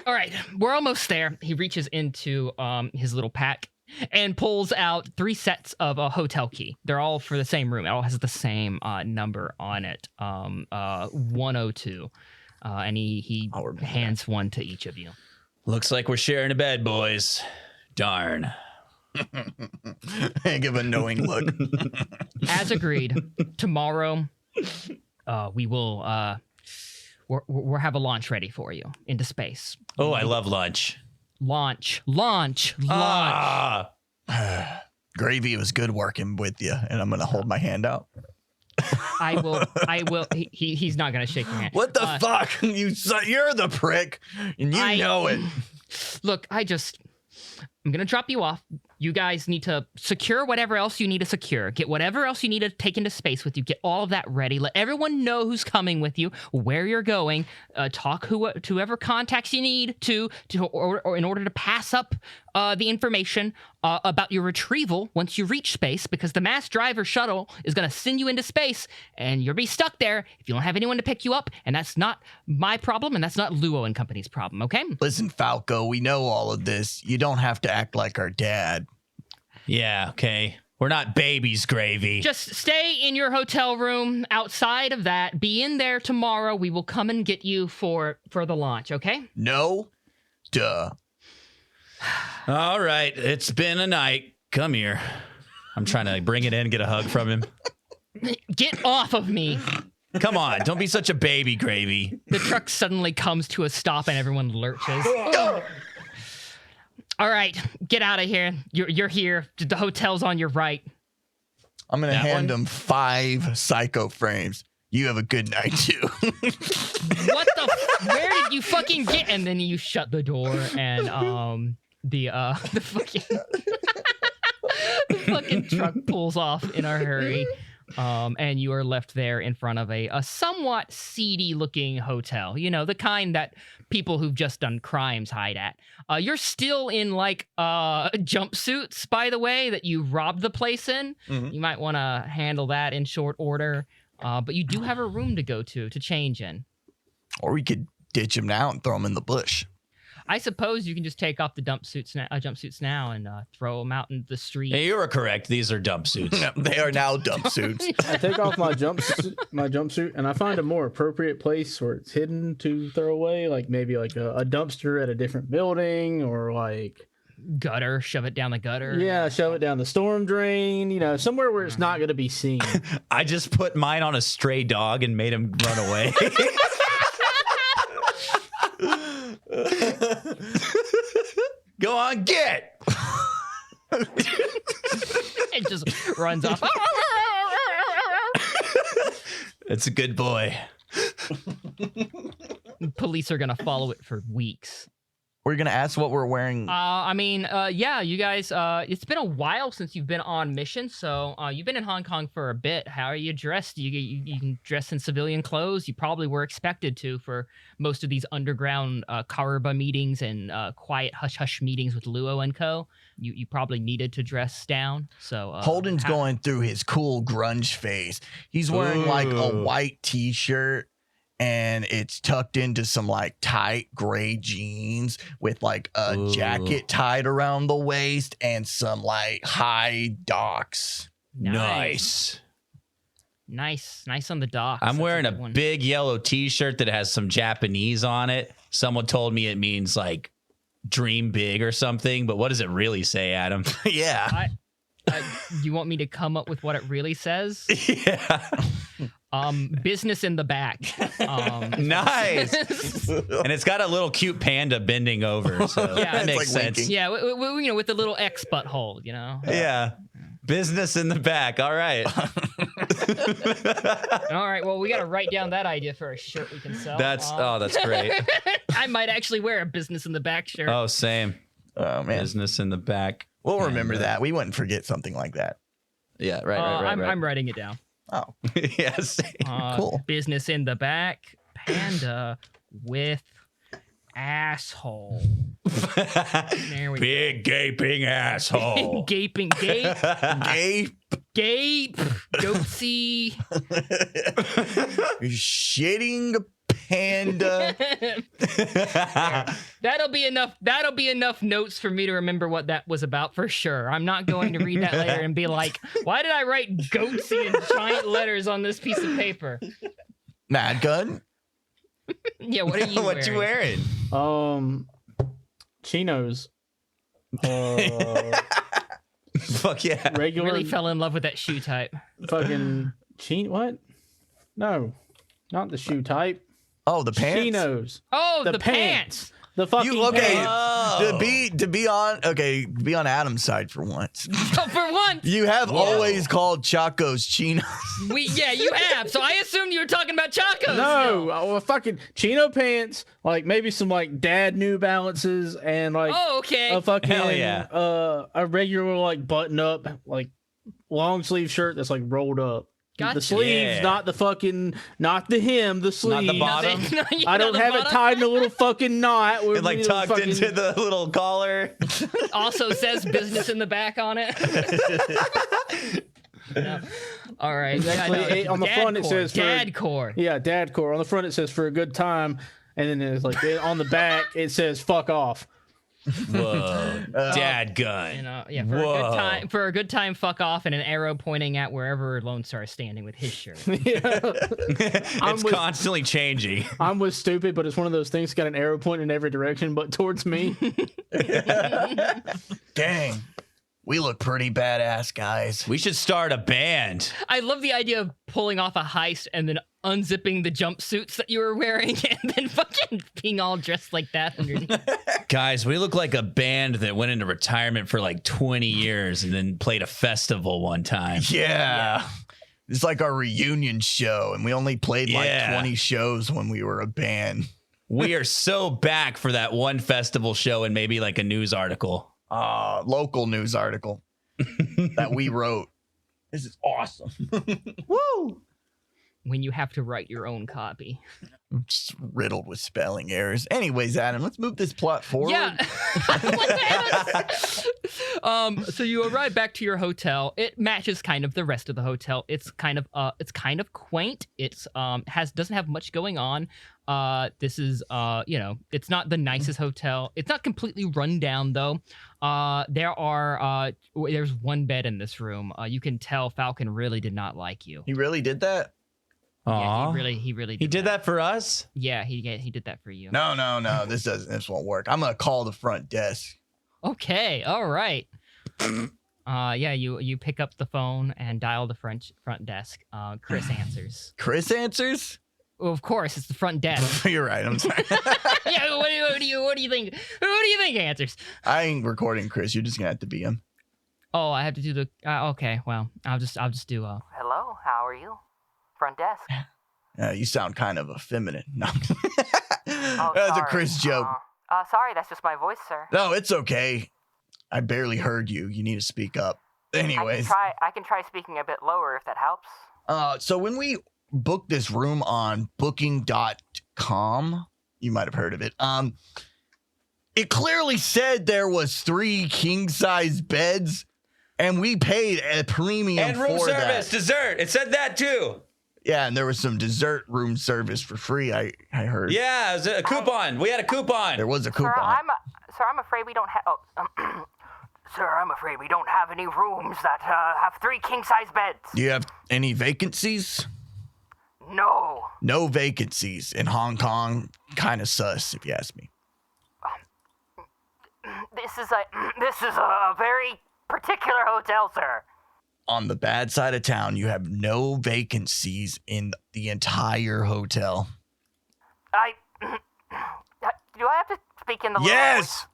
All right, we're almost there. He reaches into his little pack and pulls out 3 sets of a hotel key. They're all for the same room. It all has the same number on it, 102. And he hands one to each of you. Looks like we're sharing a bed, boys. Darn. I give a knowing look. As agreed, tomorrow we will we'll have a launch ready for you into space. Oh, I love lunch. Launch. Ah. Gravy, it was good working with you, and I'm gonna hold my hand out. I will. He's not gonna shake your hand. What the fuck? You're the prick, and you know it. Look, I'm gonna drop you off. You guys need to secure whatever else you need to secure. Get whatever else you need to take into space with you. Get all of that ready. Let everyone know who's coming with you, where you're going. Talk to whoever contacts you need or in order to pass up the information about your retrieval once you reach space, because the mass driver shuttle is going to send you into space, and you'll be stuck there if you don't have anyone to pick you up, and that's not my problem, and that's not Luo and Company's problem, okay? Listen, Falco, we know all of this. You don't have to act like our dad. Yeah, okay. We're not babies, Gravy. Just stay in your hotel room. Outside of that, be in there tomorrow. We will come and get you for the launch, okay? No. Duh. All right, it's been a night. Come here. I'm trying to bring it in, get a hug from him. Get off of me. Come on, don't be such a baby, Gravy. The truck suddenly comes to a stop and everyone lurches. All right, get out of here. You're here. The hotel's on your right. I'm going to hand him 5 psycho frames. You have a good night, too. What the? Where did you fucking get? And then you shut the door, and the fucking truck pulls off in a hurry, and you are left there in front of a somewhat seedy-looking hotel. You know, the kind that people who've just done crimes hide at. You're still in like jumpsuits, by the way, that you robbed the place in. Mm-hmm. You might want to handle that in short order. But you do have a room to go to change in. Or we could ditch him now and throw him in the bush. I suppose you can just take off the jumpsuits now and throw them out in the street. Hey, you were correct. These are jumpsuits. They are now jumpsuits. I take off my jumpsuit, and I find a more appropriate place where it's hidden to throw away, like maybe like a dumpster at a different building, or like gutter, shove it down the gutter. Yeah, shove it down the storm drain, you know, somewhere where it's not going to be seen. I just put mine on a stray dog and made him run away. Go on, get! It just runs off. It's a good boy. Police are going to follow it for weeks. We're going to ask what we're wearing. Yeah, you guys, it's been a while since you've been on mission, so you've been in Hong Kong for a bit. How are you dressed? You can dress in civilian clothes. You probably were expected to for most of these underground Karuba meetings and quiet hush-hush meetings with Luo and Co. You probably needed to dress down. So Holden's going through his cool grunge phase. He's wearing like a white t-shirt, and it's tucked into some like tight gray jeans with like a jacket tied around the waist and some like high docks. Nice on the docks. I'm wearing a big yellow t-shirt that has some Japanese on it. Someone told me it means like dream big or something, but what does it really say, Adam? Yeah. You want me to come up with what it really says? Yeah. Business in the back. Nice. And it's got a little cute panda bending over, so yeah, that makes like sense. winking. Yeah, you know, with the little X butthole, you know. Yeah. Business in the back. All right. All right. Well, we got to write down that idea for a shirt we can sell. That's great. I might actually wear a business in the back shirt. Oh, same. Oh man. Business in the back. We'll remember that. We wouldn't forget something like that. Yeah, right. I'm writing it down. Oh. Yes. Cool. Business in the back. Panda with asshole. There we Big gaping asshole. Gaping gape. Gape. Goatsy. Shitting panda. That'll be enough notes for me to remember what that was about for sure. I'm not going to read that later and be like, why did I write goatsy in giant letters on this piece of paper? Mad Gun. Yeah, what are you What you wearing? chinos. Fuck yeah. Regular Really fell in love with that shoe type. fucking what? No, not the shoe type. Oh, the pants. Chinos. Oh, the pants. pants. The fucking You okay? pants. To be on Adam's side for once. Oh, for once. You have always called Chacos chinos. Yeah, you have. So I assumed you were talking about Chacos. No, fucking chino pants, like maybe some like dad New Balances and like Oh, okay. a fucking Hell yeah. a regular like button up like long sleeve shirt that's like rolled up. Gotcha. The sleeves, Yeah. not the hem, the sleeves. Not the bottom. I don't have it tied in a little fucking knot. It like tucked into the little collar. Also says business in the back on it. No. All right. Exactly. On the front it says Dadcore. Yeah, Dadcore. On the front it says for a good time, and then it's like on the back it says fuck off. Whoa. Dad gun. You know, yeah, for a good time, fuck off, and an arrow pointing at wherever Lone Star is standing with his shirt. It's constantly changing. I'm with stupid, but it's one of those things got an arrow pointing in every direction, but towards me. Dang. We look pretty badass, guys. We should start a band. I love the idea of pulling off a heist and then unzipping the jumpsuits that you were wearing and then fucking being all dressed like that underneath. Guys, we look like a band that went into retirement for like 20 years and then played a festival one time. Yeah. It's like our reunion show, and we only played like 20 shows when we were a band. We are so back for that one festival show and maybe like a news article. Local news article that we wrote. This is awesome. Woo! When you have to write your own copy. I'm just riddled with spelling errors. Anyways, Adam, let's move this plot forward. Yeah. So you arrive back to your hotel. It matches kind of the rest of the hotel. It's kind of quaint. It's doesn't have much going on. This is it's not the nicest hotel. It's not completely run down though. There's one bed in this room. You can tell Falcon really did not like you. He really did that? Yeah, he really He did that for us? Yeah, he did that for you. No. This won't work. I'm gonna call the front desk. Okay, all right. You pick up the phone and dial the front desk. Chris answers. Chris answers? Well, of course, it's the front desk. You're right. I'm sorry. Yeah, what do you think? Who do you think answers? I ain't recording Chris. You're just gonna have to be him. Oh, I have to do the. Okay, well, I'll just do. Hello, how are you? Front desk. You sound kind of effeminate. No. Oh, That's a sorry. Chris joke. Sorry, that's just my voice, sir. No, it's okay. I barely heard you. You need to speak up. Anyways. I can try speaking a bit lower if that helps. So when we booked this room on booking.com, you might have heard of it. It clearly said there was 3 king-size beds, and we paid a premium And room for service, that. dessert. It said that too. Yeah, and there was some dessert room service for free, I heard. Yeah, it was a coupon. We had a coupon. There was a coupon. Sir, I'm afraid we don't have. Sir, I'm afraid we don't have any rooms that have 3 king-size beds. Do you have any vacancies? No. No vacancies in Hong Kong. Kind of sus, if you ask me. This is a very particular hotel, sir. On the bad side of town, you have no vacancies in the entire hotel. Do I have to speak in the Yes!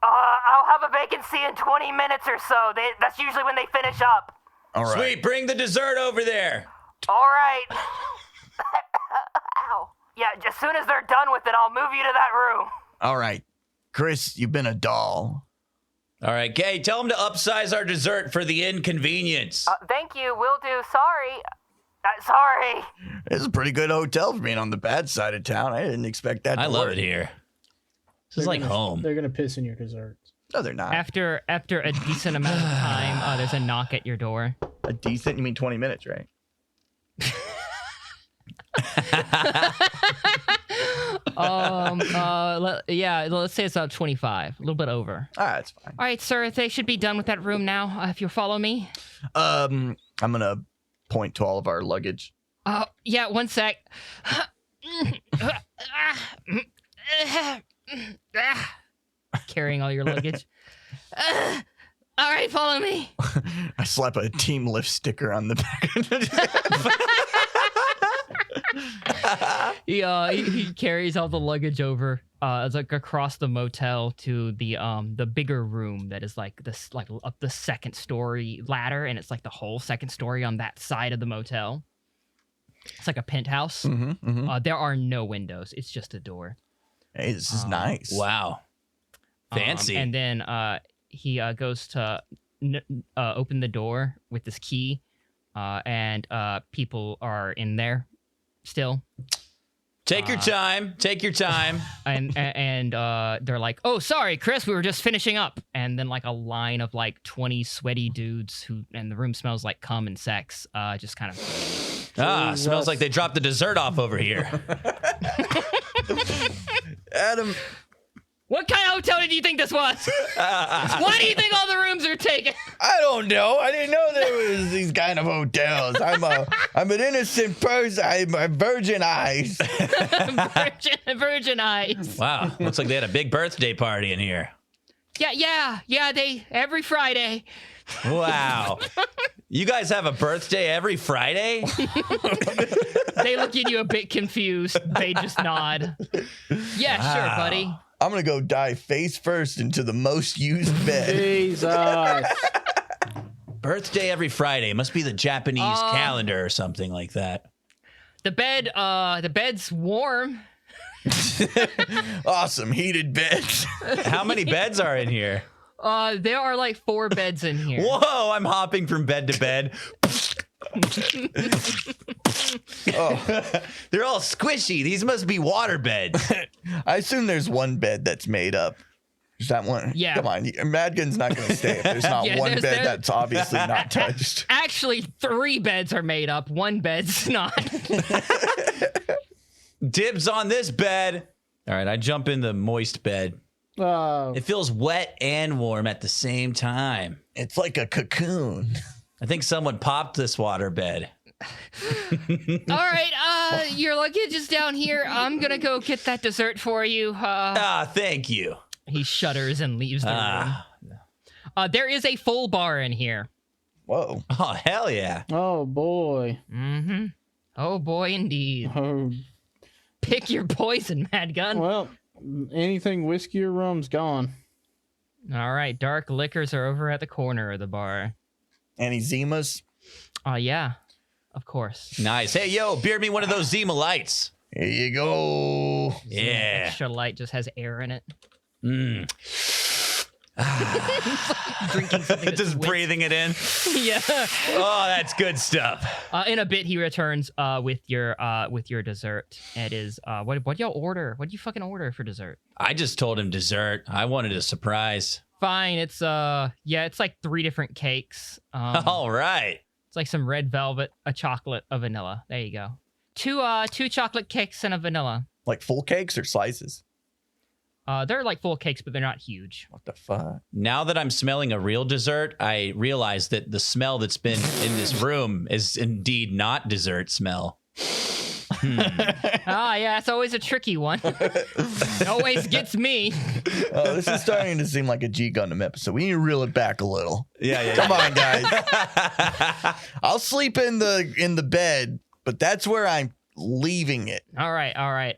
I'll have a vacancy in 20 minutes or so. That's usually when they finish up. All right. Sweet, bring the dessert over there. All right. Ow. Yeah, as soon as they're done with it, I'll move you to that room. All right. Chris, you've been a doll. All right, Gay, tell him to upsize our dessert for the inconvenience. Thank you. Will do. Sorry. Sorry. This is a pretty good hotel for being on the bad side of town. I didn't expect that to I love work. it here. This is like home. They're gonna piss in your desserts. No, they're not. After a decent amount of time, there's a knock at your door. A decent? You mean 20 minutes, right? Let's say it's about 25, a little bit over. Ah, that's fine. All right, sir, they should be done with that room now. If you follow me. I'm gonna point to all of our luggage. Yeah, one sec. carrying all your luggage. All right, follow me. I slap a Team Lift sticker on the back. He carries all the luggage over. It's like across the motel to the bigger room that is like this, like up the second story ladder, and it's like the whole second story on that side of the motel. It's like a penthouse. There are no windows. It's just a door. Hey, this is nice. Wow. Fancy. And then he goes to open the door with his key, and people are in there still. Take your time. Take your time. And they're like, "Oh, sorry, Chris, we were just finishing up." And then like a line of like 20 sweaty dudes and the room smells like cum and sex. Just kind of. Smells like they dropped the dessert off over here. Adam. What kind of hotel did you think this was? Why do you think all the rooms are taken? I don't know. I didn't know there was these kind of hotels. I'm an innocent person. I'm virgin eyes. Virgin eyes. Wow. Looks like they had a big birthday party in here. Yeah. They every Friday. Wow. You guys have a birthday every Friday? They look at you a bit confused. They just nod. Yeah, sure, buddy. I'm going to go dive face first into the most used bed. Jesus. Birthday every Friday. Must be the Japanese calendar or something like that. The bed's warm. Awesome. Heated beds. How many beds are in here? There are like 4 beds in here. Whoa, I'm hopping from bed to bed. They're all squishy. These must be water beds. I assume there's one bed that's made up. Is that one? Yeah. Come on. Madgun's not going to stay if there's not one there's- bed that's obviously not touched. Actually, 3 beds are made up. 1 bed's not. Dibs on this bed. All right, I jump in the moist bed. It feels wet and warm at the same time. It's like a cocoon. I think someone popped this water bed. All right, your luggage is down here. I'm gonna go get that dessert for you. Thank you. He shudders and leaves the room. There is a full bar in here. Whoa. Oh, hell yeah. Oh boy. Mm-hmm. Oh boy, indeed. Oh, Pick your poison, Mad Gun. well, anything whiskey or rum's gone. All right, dark liquors are over at the corner of the bar. Any Zimas? Yeah, of course. Nice. Hey, yo, beard me one of those Zima lights. Here you go. Yeah. Extra light just has air in it. Drinking something. Just breathing it in. Yeah. Oh, that's good stuff. In a bit, he returns with your dessert. It is what y'all order? What do you fucking order for dessert? I just told him dessert. I wanted a surprise. Fine. It's it's like 3 different cakes. All right. It's like some red velvet, a chocolate, a vanilla. There you go. 2 chocolate cakes and a vanilla. Like full cakes or slices? They're like full cakes, but they're not huge. What the fuck? Now that I'm smelling a real dessert, I realize that the smell that's been in this room is indeed not dessert smell. Yeah, it's always a tricky one. It always gets me. Oh, this is starting to seem like a G Gundam episode. We need to reel it back a little. Yeah. Come on, guys. I'll sleep in the bed, but that's where I'm leaving it. All right.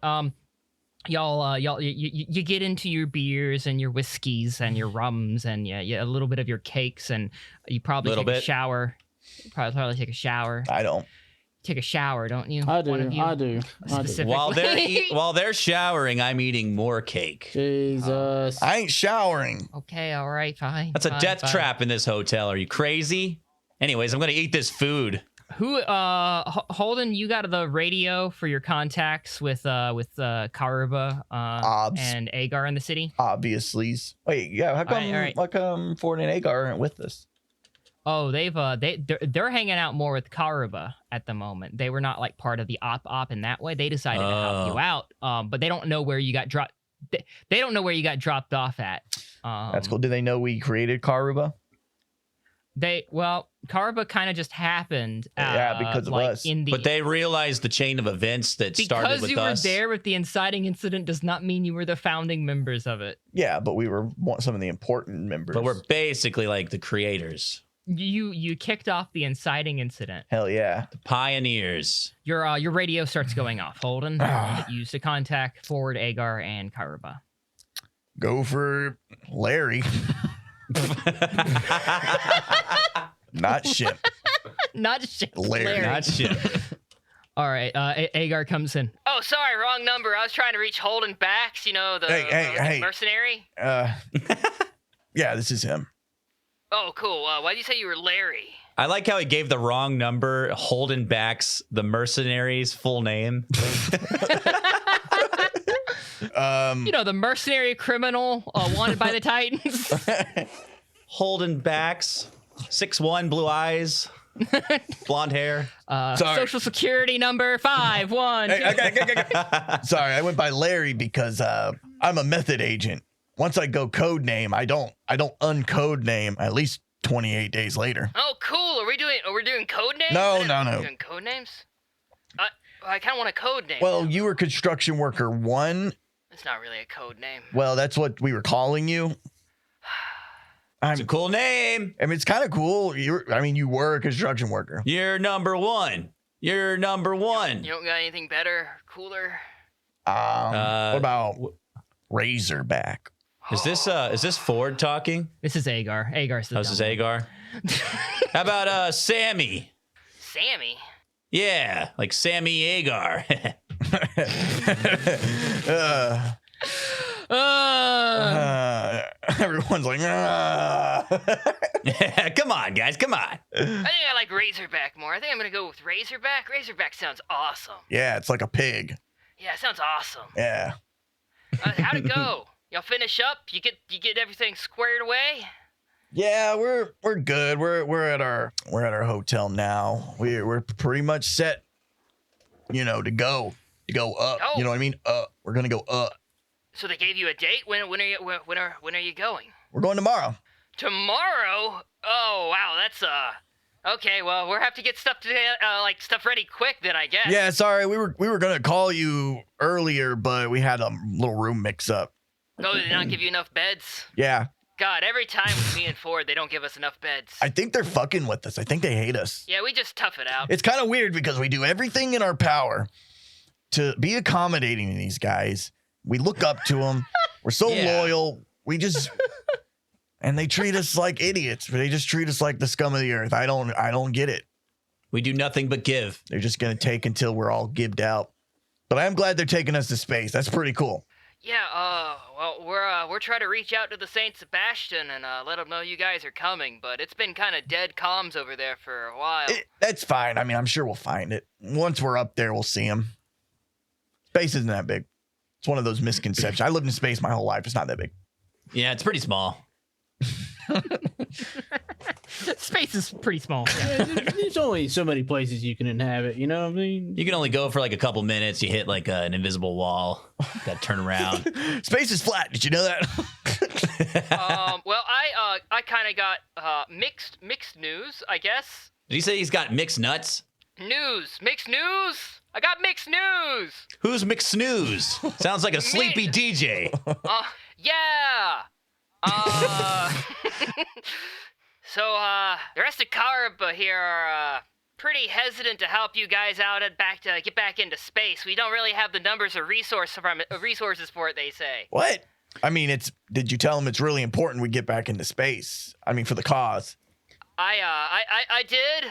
Y'all, you get into your beers and your whiskeys and your rums and a little bit of your cakes, and you probably take a shower. Probably take a shower. I don't. Take a shower, don't you? I do. One of you? I do. Specifically. While they're showering, I'm eating more cake. Jesus. I ain't showering. Okay, all right, fine. That's a death trap in this hotel. Are you crazy? Anyways, I'm gonna eat this food. Who, Holden, you got the radio for your contacts with Karuba and Agar in the city? Obviously. Wait, yeah. How come Ford and Agar aren't with us? Oh, they're hanging out more with Karuba at the moment. They were not like part of the op in that way. They decided to help you out, but they don't know where you got dropped. They don't know where you got dropped off at. That's cool. Do they know we created Karuba? Karuba kind of just happened. Yeah, because of like us. But they realized the chain of events that started with us. Because you were there with the inciting incident does not mean you were the founding members of it. Yeah, but we were some of the important members. But we're basically like the creators. You kicked off the inciting incident. Hell yeah. The pioneers. Your radio starts going off, Holden. Use to contact Forward, Agar, and Karuba. Go for Larry. Not ship. Not ship. Larry. Not ship. All right, Agar comes in. Oh, sorry, wrong number. I was trying to reach Holden Backs, the Hey. mercenary. Yeah, this is him. Oh, cool. Why did you say you were Larry? I like how he gave the wrong number. Holden Backs, the mercenaries' full name. The mercenary criminal wanted by the Titans. Holden Backs, 6'1", blue eyes, blonde hair. Social security number 512. Okay. Sorry, I went by Larry because I'm a method agent. Once I go code name, I don't uncode name at least 28 days later. Oh, cool. Are we doing code names? No. Doing code names? I kind of want a code name. Well, you were construction worker 1. It's not really a code name. Well, that's what we were calling you. It's a cool name. I mean, it's kind of cool. You were a construction worker. You're number one. You're number one. You don't got anything better, cooler? What about Razorback? Is this Ford talking? This is Agar. Agar's the This is Agar. How about Sammy? Sammy? Yeah, like Sammy Agar. Everyone's like, Come on, guys, come on. I think I like Razorback more. I think I'm going to go with Razorback. Razorback sounds awesome. yeah, it's like a pig. Yeah, it sounds awesome. Yeah. How'd it go? Y'all finish up? You get everything squared away? Yeah, we're good. We're at our hotel now. We're pretty much set, to go up. Oh. You know what I mean? We're gonna go up. So they gave you a date? When are you going? We're going tomorrow. Tomorrow? Oh wow, that's okay. Well, we'll have to get stuff stuff ready quick then, I guess. Yeah, sorry. We were gonna call you earlier, but we had a little room mix up. No, they did not give you enough beds. Yeah. God, every time with me and Ford, they don't give us enough beds. I think they're fucking with us. I think they hate us. Yeah, we just tough it out. It's kind of weird because we do everything in our power to be accommodating to these guys. We look up to them. We're so loyal. And they treat us like idiots. They just treat us like the scum of the earth. I don't get it. We do nothing but give. They're just gonna take until we're all gibbed out. But I am glad they're taking us to space. That's pretty cool. Yeah, well, we're trying to reach out to the Saint Sebastian and let them know you guys are coming, but it's been kind of dead comms over there for a while. That's fine. I mean, I'm sure we'll find it. Once we're up there, we'll see them. Space isn't that big. It's one of those misconceptions. I lived in space my whole life. It's not that big. Yeah, it's pretty small. Space is pretty small. Yeah, there's only so many places you can inhabit, you know what I mean? You can only go for like a couple minutes. You hit like an invisible wall. Got to turn around. Space is flat. Did you know that? Well, I kind of got mixed news, I guess. Did he say he's got mixed nuts? Mixed news. I got mixed news. Who's mixed snooze? Sounds like a sleepy DJ. Yeah. So, the rest of Karuba here are, pretty hesitant to help you guys out and get back into space. We don't really have the numbers or resources for it, they say. What? I mean, did you tell them it's really important we get back into space? I mean, for the cause. I did.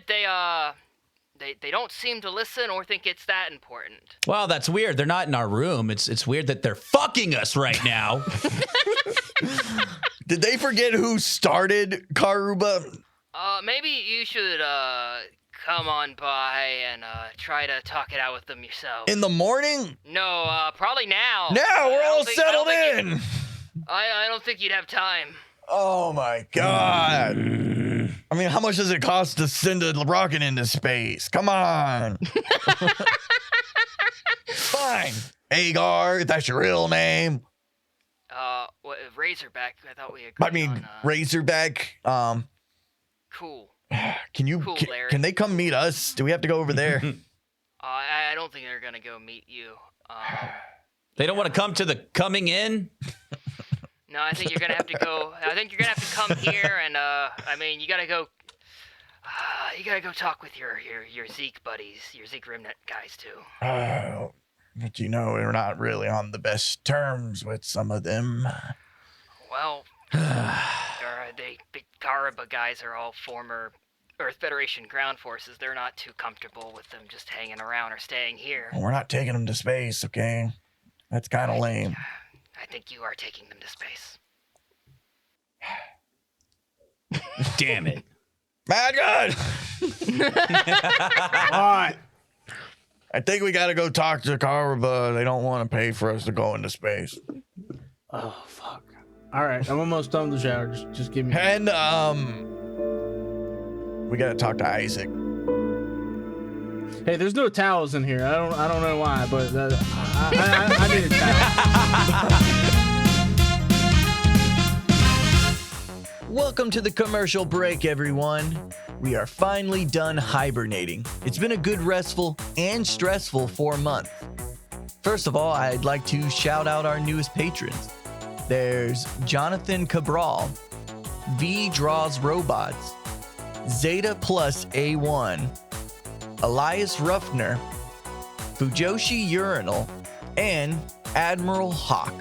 They don't seem to listen or think it's that important. Well, that's weird. They're not in our room. It's weird that they're fucking us right now. Did they forget who started Karuba? Maybe you should come on by and try to talk it out with them yourself. In the morning? No, probably now. Now we're all settled in. I don't think you'd have time. Oh my god. I mean, how much does it cost to send a rocket into space? Come on. Fine. Agar, that's your real name. What, Razorback? I thought we agreed on, Razorback. Cool. Can they come meet us? Do we have to go over there? I don't think they're gonna go meet you. They don't want to come to the coming in? No, I think you're gonna have to go. I think you're gonna have to come here, and you gotta go. You gotta go talk with your Zeke buddies, your Zeke Remnant guys too. But we're not really on the best terms with some of them. Well, the Garba guys are all former Earth Federation ground forces. They're not too comfortable with them just hanging around or staying here. Well, we're not taking them to space, okay? That's kind of lame. I think you are taking them to space. Damn it. Mad God! What? I think we gotta go talk to Karaba. They don't want to pay for us to go into space. Oh, fuck. All right, I'm almost done with the shower. Just give me. And, we gotta talk to Isaac. Hey, there's no towels in here. I don't know why, but I need a towel. Welcome to the commercial break, everyone. We are finally done hibernating. It's been a good restful and stressful 4 months. First of all, I'd like to shout out our newest patrons. There's Jonathan Cabral, V Draws Robots, Zeta Plus A1, Elias Ruffner, Fujoshi Urinal, and Admiral Hawk.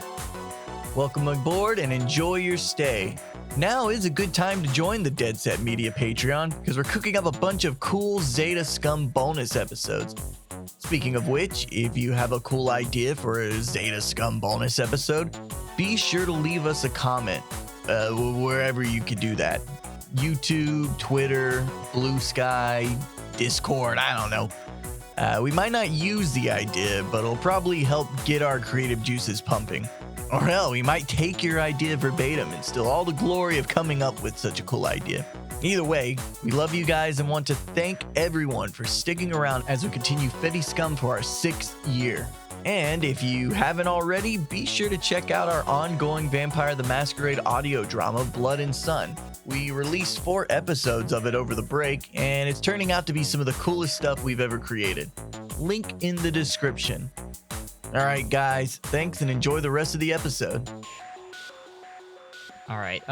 Welcome aboard and enjoy your stay. Now is a good time to join the Dead Set Media Patreon because we're cooking up a bunch of cool Zeta Scum bonus episodes. Speaking of which, if you have a cool idea for a Zeta Scum bonus episode, be sure to leave us a comment wherever you could do that. YouTube, Twitter, Blue Sky, Discord, I don't know. We might not use the idea, but it'll probably help get our creative juices pumping. Or hell, we might take your idea verbatim and steal all the glory of coming up with such a cool idea. Either way, we love you guys and want to thank everyone for sticking around as we continue Feddie Scum for our 6th year. And if you haven't already, be sure to check out our ongoing Vampire the Masquerade audio drama, Blood and Sun. We released 4 episodes of it over the break, and it's turning out to be some of the coolest stuff we've ever created. Link in the description. All right, guys, thanks and enjoy the rest of the episode. All right.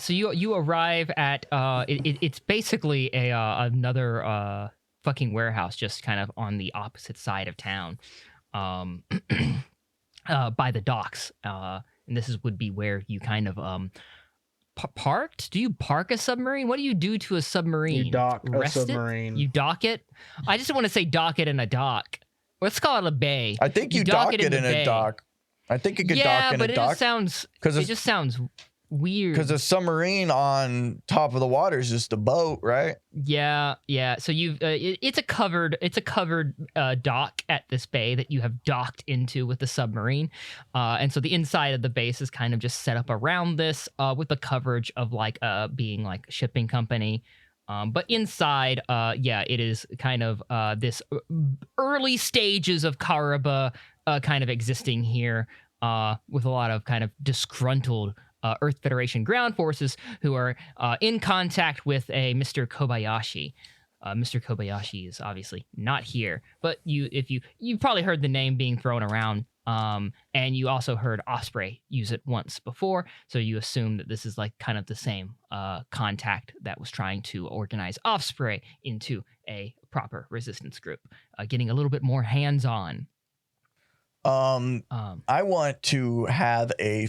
So you arrive at it's basically another fucking warehouse just kind of on the opposite side of town, by the docks. And this would be where you kind of parked. Do you park a submarine? What do you do to a submarine? You dock Rest a submarine. It? You dock it? I just want to say dock it in a dock. Let's call it a bay. I think you dock it in a dock. I think you could dock in a dock. Yeah, but it just sounds weird. Because a submarine on top of the water is just a boat, right? Yeah. So you've it's a covered dock at this bay that you have docked into with the submarine, and so the inside of the base is kind of just set up around this with the coverage of being like a shipping company. But inside, it is kind of this early stages of Karaba kind of existing here with a lot of kind of disgruntled Earth Federation ground forces who are in contact with a Mr. Kobayashi. Mr. Kobayashi is obviously not here, but you've probably heard the name being thrown around, and you also heard Osprey use it once before, so you assume that this is like kind of the same contact that was trying to organize Osprey into a proper resistance group, getting a little bit more hands-on. I want to have a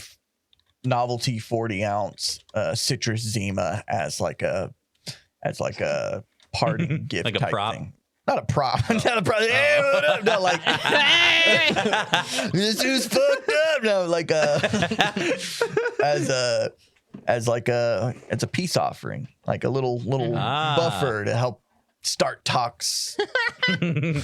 novelty 40-ounce citrus Zima as like a party gift, like a type prop thing. Not a prop. Not a prop. No, like this is fucked up. No, like as a peace offering, like a little buffer to help start talks. All right.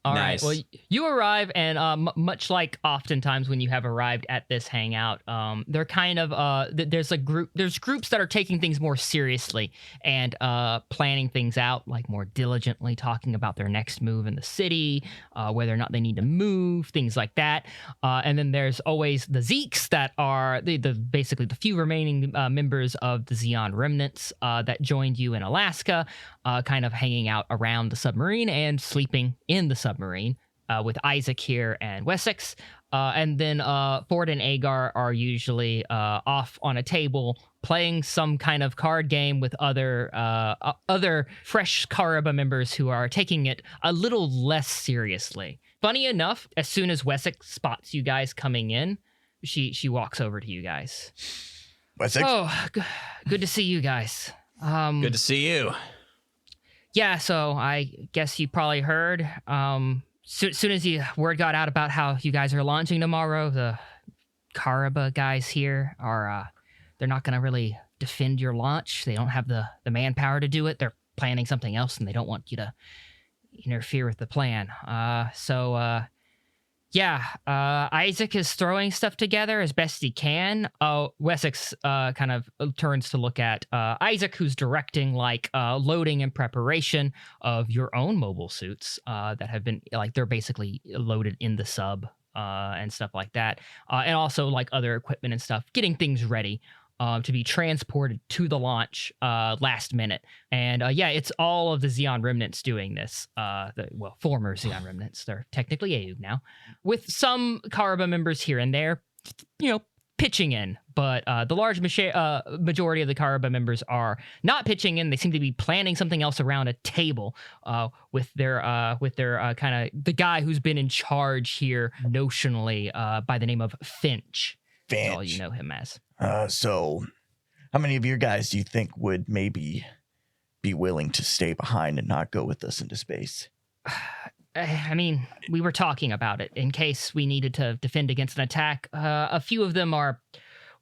Nice. Well, you arrive, and much like oftentimes when you have arrived at this hangout, they're kind of there's a group. There's groups that are taking things more seriously and planning things out like more diligently, talking about their next move in the city, whether or not they need to move, things like that. And then there's always the Zeeks that are the basically the few remaining members of the Zeon remnants that joined you in Alaska, kind of hanging out around the submarine and sleeping in the submarine with Isaac here and Wessex. And then Ford and Agar are usually off on a table playing some kind of card game with other fresh Karaba members who are taking it a little less seriously. Funny enough, as soon as Wessex spots you guys coming in, she walks over to you guys. Wessex? Oh, good to see you guys. Good to see you. Yeah, so I guess you probably heard. Soon as the word got out about how you guys are launching tomorrow, the Karaba guys here are they're not gonna really defend your launch. They don't have the manpower to do it. They're planning something else, and they don't want you to interfere with the plan. Isaac is throwing stuff together as best he can. Wessex kind of turns to look at Isaac, who's directing loading and preparation of your own mobile suits that have been they're basically loaded in the sub and stuff like that, and also other equipment and stuff, getting things ready to be transported to the launch last minute. And it's all of the Zeon remnants doing this. Former Zeon remnants. They're technically AUG now, with some Karaba members here and there, pitching in. But the large majority of the Karaba members are not pitching in. They seem to be planning something else around a table with their kind of the guy who's been in charge here notionally by the name of Finch. That's all you know him as. So how many of your guys do you think would maybe be willing to stay behind and not go with us into space? I mean, we were talking about it in case we needed to defend against an attack. A few of them are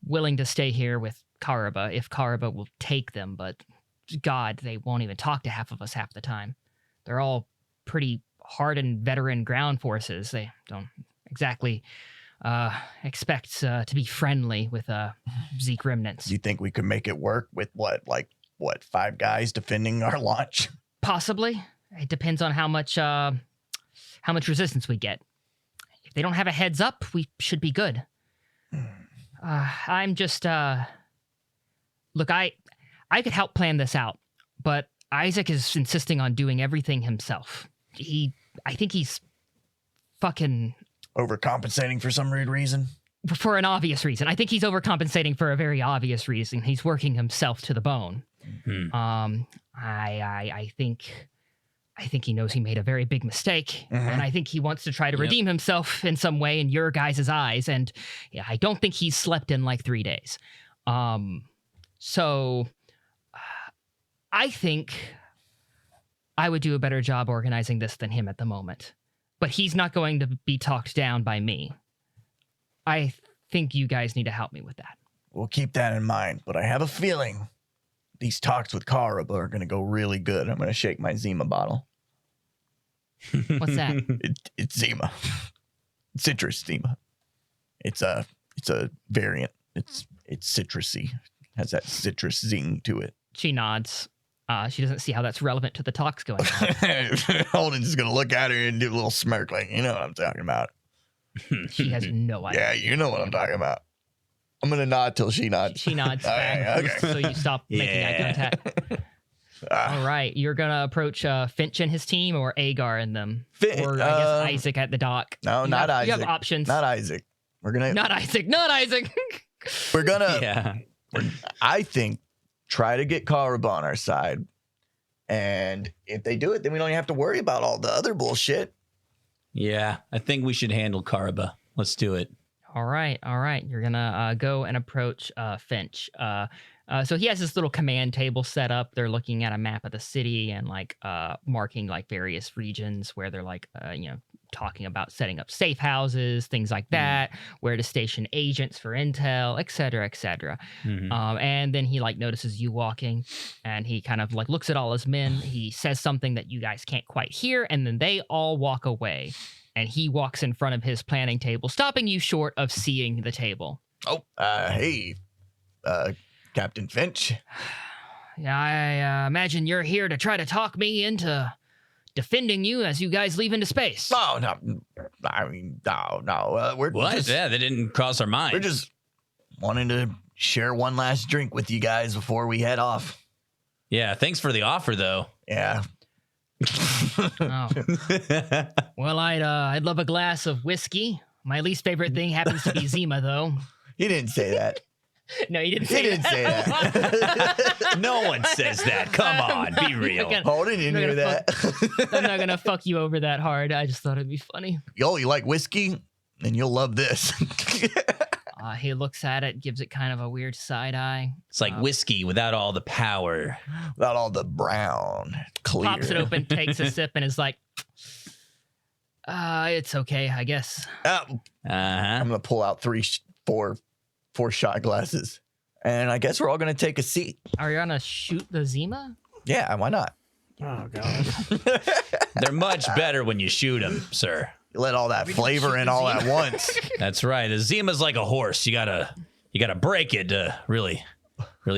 willing to stay here with Karaba if Karaba will take them, but God, they won't even talk to half of us half the time. They're all pretty hardened veteran ground forces. They don't exactly expect to be friendly with Zeke remnants. Do you think we could make it work with what 5 guys defending our launch? Possibly. It depends on how much resistance we get. If they don't have a heads up, we should be good. I'm just look, I could help plan this out, but Isaac is insisting on doing everything himself. I think he's fucking overcompensating for some weird reason? For an obvious reason. I think he's overcompensating for a very obvious reason. He's working himself to the bone. Mm-hmm. I think he knows he made a very big mistake, and I think he wants to try to redeem himself in some way in your guys' eyes, and I don't think he's slept in 3 days. So I think I would do a better job organizing this than him at the moment. But he's not going to be talked down by me. I think you guys need to help me with that. We'll keep that in mind, but I have a feeling these talks with Karaba are going to go really good. I'm going to shake my Zima bottle. What's that? It's Zima. Citrus Zima. It's a variant. It's citrusy. Has that citrus zing to it. She nods. She doesn't see how that's relevant to the talks going on. Holden's just going to look at her and do a little smirk you know what I'm talking about. She has no idea. Yeah, you know what I'm talking about. I'm going to nod till she nods. She nods back, okay. so you stop making eye contact. All right, you're going to approach Finch and his team or Agar and them? Or I guess Isaac at the dock. No, not Isaac. You have options. Not Isaac. Not Isaac. We're going to, I think, try to get Karaba on our side. And if they do it, then we don't even have to worry about all the other bullshit. Yeah, I think we should handle Karaba. Let's do it. All right. You're going to go and approach Finch. So he has this little command table set up. They're looking at a map of the city and marking various regions where they're talking about setting up safe houses, things like that, where to station agents for intel, et cetera, et cetera. And then he like notices you walking, and he kind of like looks at all his men. He says something that you guys can't quite hear, and then they all walk away. And he walks in front of his planning table, stopping you short of seeing the table. Oh, hey, Captain Finch. Yeah, I imagine you're here to try to talk me into defending you as you guys leave into space. No, I mean, no. We're What? just, Yeah, that didn't cross our mind. we're just wanting to share one last drink with you guys before we head off. Yeah, thanks for the offer, though. Yeah. Oh. Well, I'd love a glass of whiskey. My least favorite thing happens to be Zima, though. He didn't say that. No, he didn't He say didn't say that. No one says that. Come on, be real. Holden didn't hear that. I'm not gonna fuck you over that hard. I just thought it'd be funny. Yo, you like whiskey? Then you'll love this. He looks at it, gives it kind of a weird side eye. It's like whiskey without all the power. Without all the brown, clear. Pops it open, takes a sip, and is like, it's okay, I guess. I'm gonna pull out four shot glasses, and I guess we're all gonna take a seat. Are you gonna shoot the Zima? Yeah, why not? Oh god. They're much better when you shoot them, sir. You let all that flavor in all at once. That's right. A Zima's like a horse. You gotta break it to really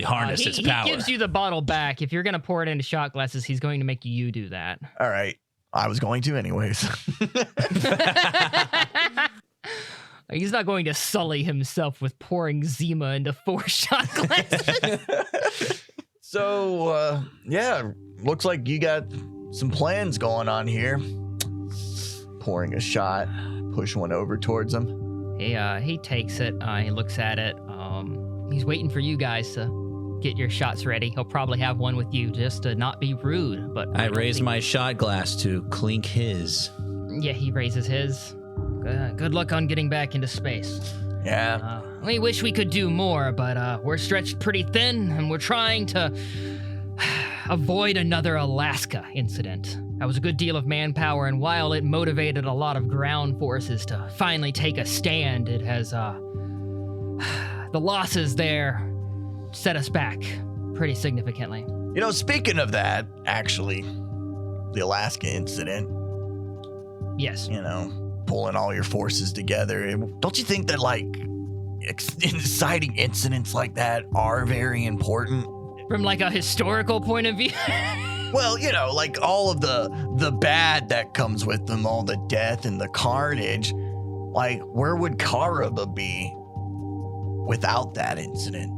harness its power. He gives you the bottle back. If you're gonna pour it into shot glasses, he's going to make you do that. All right, I was going to anyways. He's not going to sully himself with pouring Zima into 4 shot glasses. So, yeah, looks like you got some plans going on here. Pouring a shot, push one over towards him. He takes it. He looks at it. He's waiting for you guys to get your shots ready. He'll probably have one with you just to not be rude. But I raise my shot glass to clink his. Yeah, he raises his. Good luck on getting back into space. Yeah. We wish we could do more, but we're stretched pretty thin, and we're trying to avoid another Alaska incident. That was a good deal of manpower, and while it motivated a lot of ground forces to finally take a stand, it has, the losses there set us back pretty significantly. You know, speaking of that, actually, the Alaska incident, Yes. you know, pulling all your forces together, don't you think that, like, inciting incidents like that are very important? From like a historical point of view? Well, you know, like all of the bad that comes with them, all the death and the carnage, like where would Karaba be without that incident?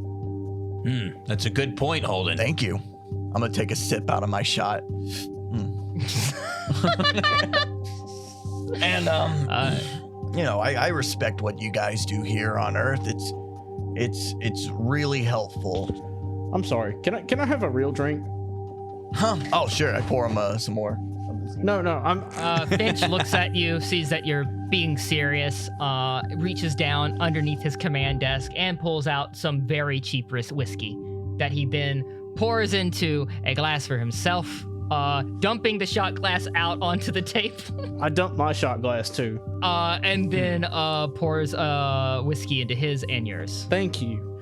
That's a good point, Holden. Thank you. I'm gonna take a sip out of my shot. And you know, I respect what you guys do here on Earth. It's really helpful. I'm sorry. Can I have a real drink? Huh? Oh, sure. I pour him some more. No, I'm. Finch looks at you, sees that you're being serious, reaches down underneath his command desk and pulls out some very cheap whiskey that he then pours into a glass for himself, dumping the shot glass out onto the table. I dumped my shot glass too. And then pours whiskey into his and yours. Thank you.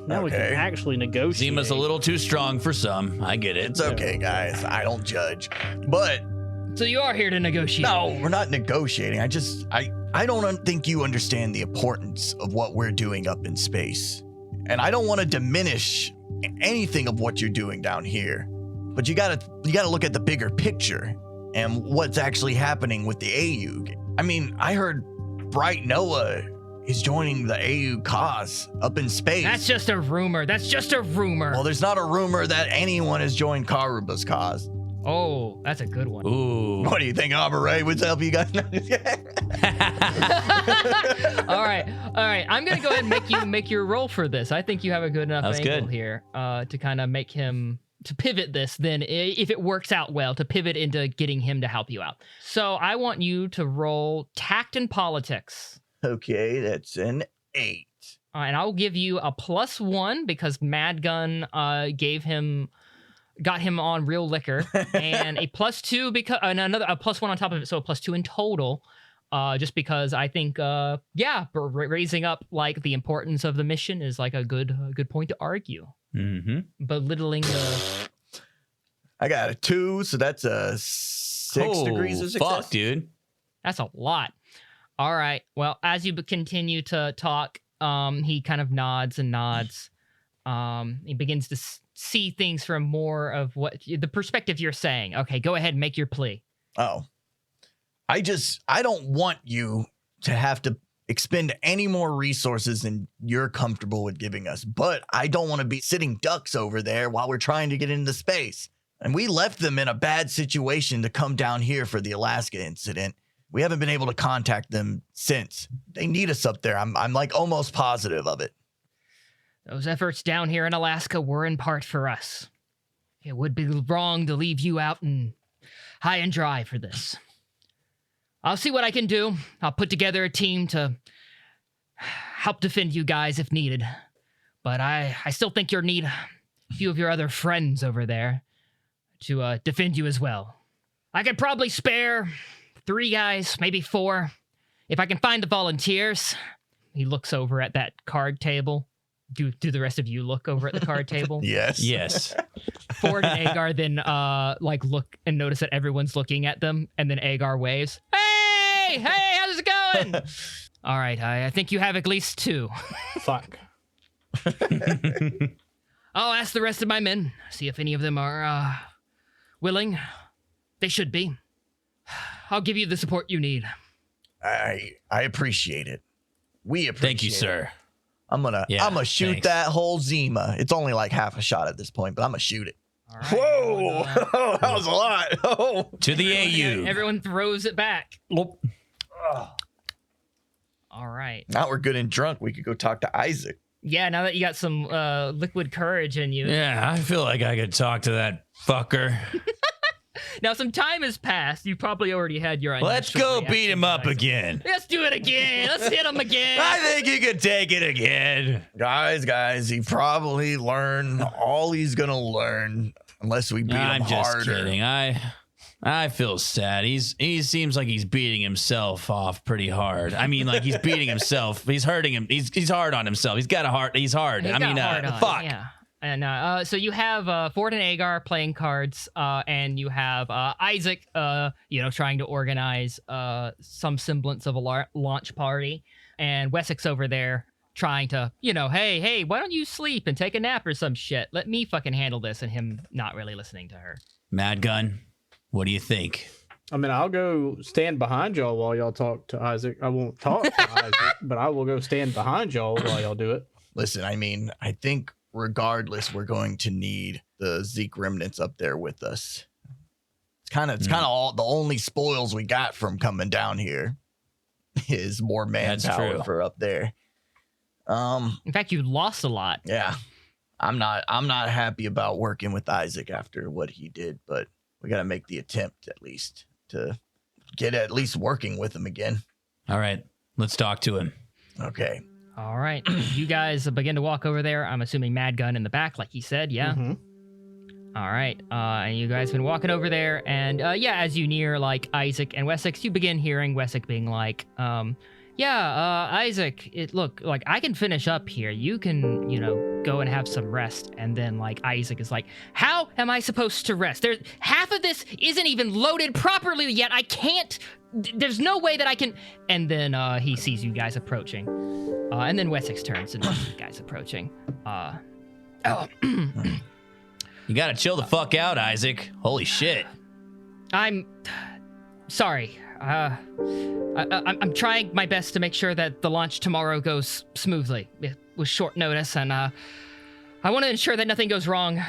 Now we can Okay. actually negotiate. Zima's a little too strong for some. I get it. It's okay, guys. I don't judge. But So you are here to negotiate. no, we're not negotiating. I don't think you understand the importance of what we're doing up in space. And I don't want to diminish anything of what you're doing down here. But you gotta look at the bigger picture and what's actually happening with the AUG. I mean, I heard Bright Noah is joining the AU cause up in space. That's just a rumor. Well, there's not a rumor that anyone has joined Karuba's cause. Oh, that's a good one. Ooh. What do you think, Ray would help you guys? All right. I'm gonna go ahead and make your roll for this. I think you have a good enough That's angle good. here to kind of make him to pivot this. Then, if it works out well, to pivot into getting him to help you out. So I want you to roll tact and politics. Okay, that's an 8. And I'll give you a +1 because Mad Gun gave him got him on real liquor, and a +2 because and another a +1 on top of it, so a +2 in total. Just because I think, raising up like the importance of the mission is like a good point to argue. Mm-hmm. Belittling the. I got a 2, so that's a 6 degrees of success. Fuck, dude. That's a lot. All right. Well, as you continue to talk, he kind of nods and nods. He begins to see things from more of what the perspective you're saying. Okay, go ahead and make your plea. Oh. I don't want you to have to expend any more resources than you're comfortable with giving us, but I don't want to be sitting ducks over there while we're trying to get into space. And we left them in a bad situation to come down here for the Alaska incident. We haven't been able to contact them since. They need us up there. I'm like almost positive of it. Those efforts down here in Alaska were in part for us. It would be wrong to leave you out and high and dry for this. I'll see what I can do. I'll put together a team to help defend you guys if needed. But I still think you'll need a few of your other friends over there to defend you as well. I could probably spare 3 guys, maybe 4, if I can find the volunteers. He looks over at that card table. Do the rest of you look over at the card table? Yes. Yes. Ford and Agar then look and notice that everyone's looking at them, and then Agar waves. Hey, how's it going? All right, I think you have at least 2. Fuck. I'll ask the rest of my men, see if any of them are willing. They should be. I'll give you the support you need. I appreciate it. We appreciate it. Thank you, sir. I'm gonna shoot thanks. that whole Zima. It's only like half a shot at this point, but I'm gonna shoot it. All right, Whoa! That was a lot. Oh. To the AU. Everyone throws it back. Nope. All right. Now we're good and drunk. We could go talk to Isaac. Yeah, now that you got some liquid courage in you. Yeah, I feel like I could talk to that fucker. Now, some time has passed. You probably already had your Let's initial go beat him up reaction. again. Let's do it again. Let's hit him again. I think you could take it again. Guys, he probably learned all he's gonna learn unless we beat him I'm just harder. kidding. I feel sad. He seems like he's beating himself off pretty hard. I mean, like he's beating himself. He's hurting him. He's hard on himself. He's got a heart. He's hard. He's I mean, got hard on, fuck. Yeah. And so you have Ford and Agar playing cards, and you have Isaac, trying to organize some semblance of a launch party, and Wessex over there trying to, hey, why don't you sleep and take a nap or some shit? Let me fucking handle this, and him not really listening to her. Mad Gun, what do you think? I mean, I'll go stand behind y'all while y'all talk to Isaac. I won't talk to Isaac, but I will go stand behind y'all while y'all do it. Listen, I mean, I think regardless, we're going to need the Zeke remnants up there with us. It's kind of all the only spoils we got from coming down here is more manpower for up there. In fact, you lost a lot. Yeah, I'm not happy about working with Isaac after what he did, but we got to make the attempt at least to get at least working with him again. All right, let's talk to him. Okay. All right. You guys begin to walk over there. I'm assuming Mad Gun in the back, like he said. Yeah. Mm-hmm. All right. And you guys been walking over there. And as you near like Isaac and Wessex, you begin hearing Wessex being like, Isaac, look, like I can finish up here. You can, go and have some rest. And then like Isaac is like, how am I supposed to rest? There's half of this isn't even loaded properly yet. I can't. There's no way that I can. And then he sees you guys approaching. And then Wessex turns and sees you guys approaching. You gotta chill the fuck out, Isaac. Holy shit. I'm sorry. I'm trying my best to make sure that the launch tomorrow goes smoothly. It was short notice, and I want to ensure that nothing goes wrong.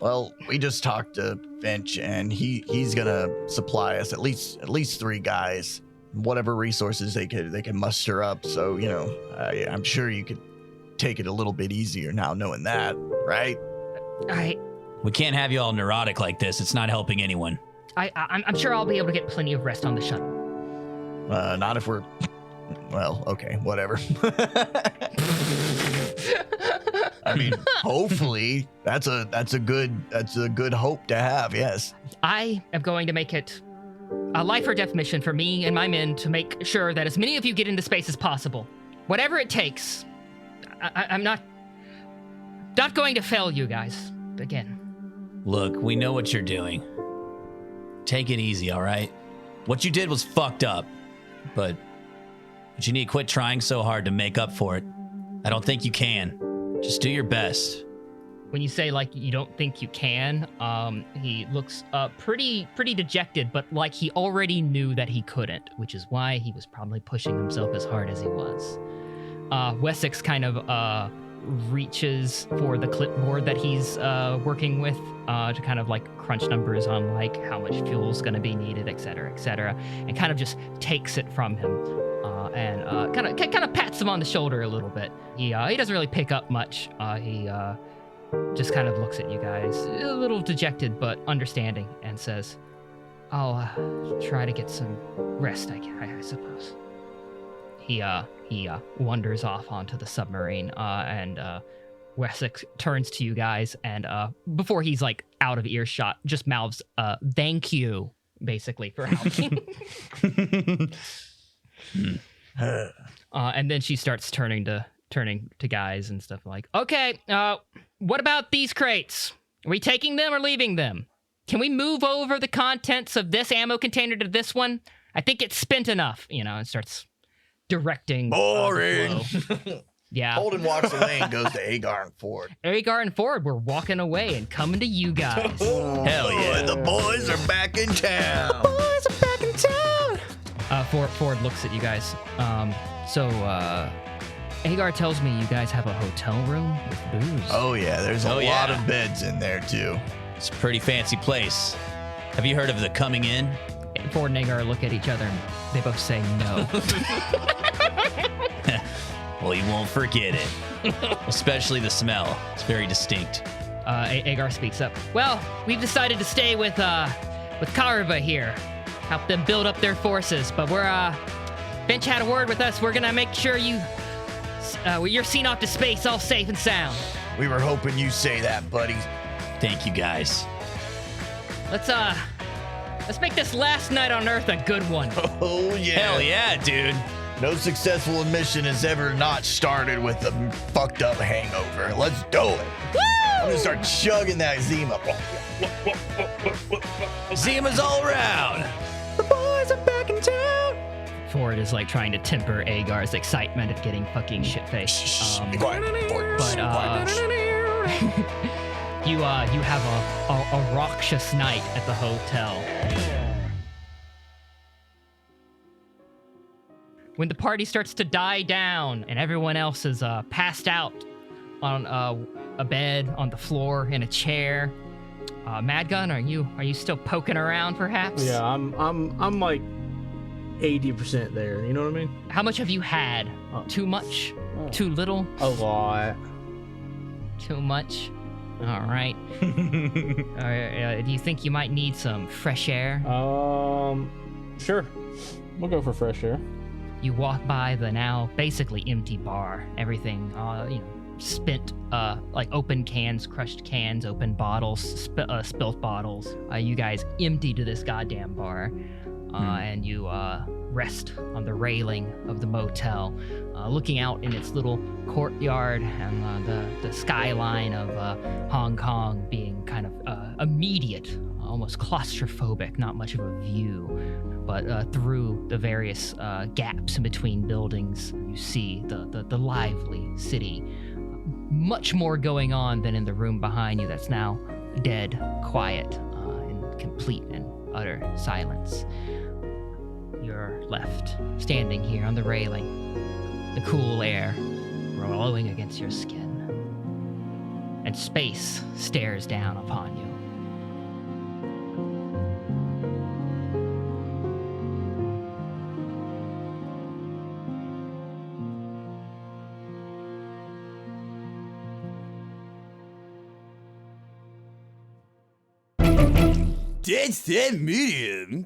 Well, we just talked to Finch, and he's gonna supply us at least 3 guys, whatever resources they can muster up. So I'm sure you could take it a little bit easier now, knowing that, right? We can't have you all neurotic like this. It's not helping anyone. I'm sure I'll be able to get plenty of rest on the shuttle. Not if we're. Well, okay, whatever. I mean, hopefully that's a good hope to have. Yes. I am going to make it a life or death mission for me and my men to make sure that as many of you get into space as possible. Whatever it takes. I'm not going to fail you guys again. Look, we know what you're doing. Take it easy, all right? What you did was fucked up, but you need to quit trying so hard to make up for it. I don't think you can. Just do your best. When you say like you don't think you can, he looks pretty dejected, but like he already knew that he couldn't, which is why he was probably pushing himself as hard as he was. Wessex kind of reaches for the clipboard that he's working with to kind of like crunch numbers on like how much fuel's going to be needed, et cetera, and kind of just takes it from him and kind of pats him on the shoulder a little bit. He doesn't really pick up much. He just kind of looks at you guys, a little dejected but understanding, and says, "I'll try to get some rest, I suppose." He wanders off onto the submarine, and Wessex turns to you guys, and before he's like out of earshot, just mouths, "Thank you," basically for helping. And then she starts turning to guys and stuff like, "Okay, what about these crates? Are we taking them or leaving them? Can we move over the contents of this ammo container to this one? I think it's spent enough," and starts directing. Boring. Yeah. Holden walks away and goes to Agar and Ford. Agar and Ford were walking away and coming to you guys. Hell yeah. The boys are back in town. Boys are back in town. Ford looks at you guys. So Agar tells me you guys have a hotel room with booze. Oh yeah, there's a lot of beds in there too. It's a pretty fancy place. Have you heard of the Coming In? Ford and Agar look at each other and they both say no. Well, you won't forget it. Especially the smell. It's very distinct. Agar speaks up. "Well, we've decided to stay with Kariba here. Help them build up their forces. But Bench had a word with us. We're gonna make sure you're seen off to space all safe and sound." We were hoping you say that, buddy. Thank you, guys. Let's make this last night on Earth a good one. Oh yeah. Hell yeah, dude. No successful mission has ever not started with a fucked up hangover. Let's do it. Woo! I'm gonna start chugging that Zima. Zima's all around. The boys are back in town. Ford is like trying to temper Agar's excitement at getting fucking shit-faced. Be quiet, Ford. But you have a raucous night at the hotel. When the party starts to die down and everyone else is passed out on a bed, on the floor, in a chair, Madgun, are you still poking around perhaps? Yeah, I'm like 80% there. You know what I mean? How much have you had? Too much? Too little? A lot. Too much? All right. Do you think you might need some fresh air? Sure. We'll go for fresh air. You walk by the now basically empty bar. Everything, spent, like open cans, crushed cans, open bottles, spilt bottles. You guys empty to this goddamn bar, and you rest on the railing of the motel, looking out in its little courtyard and the skyline of Hong Kong being kind of immediate, almost claustrophobic, not much of a view. But through the various gaps in between buildings, you see the lively city. Much more going on than in the room behind you that's now dead, quiet, in complete and utter silence. You're left standing here on the railing, the cool air blowing against your skin, and space stares down upon you. That's that medium.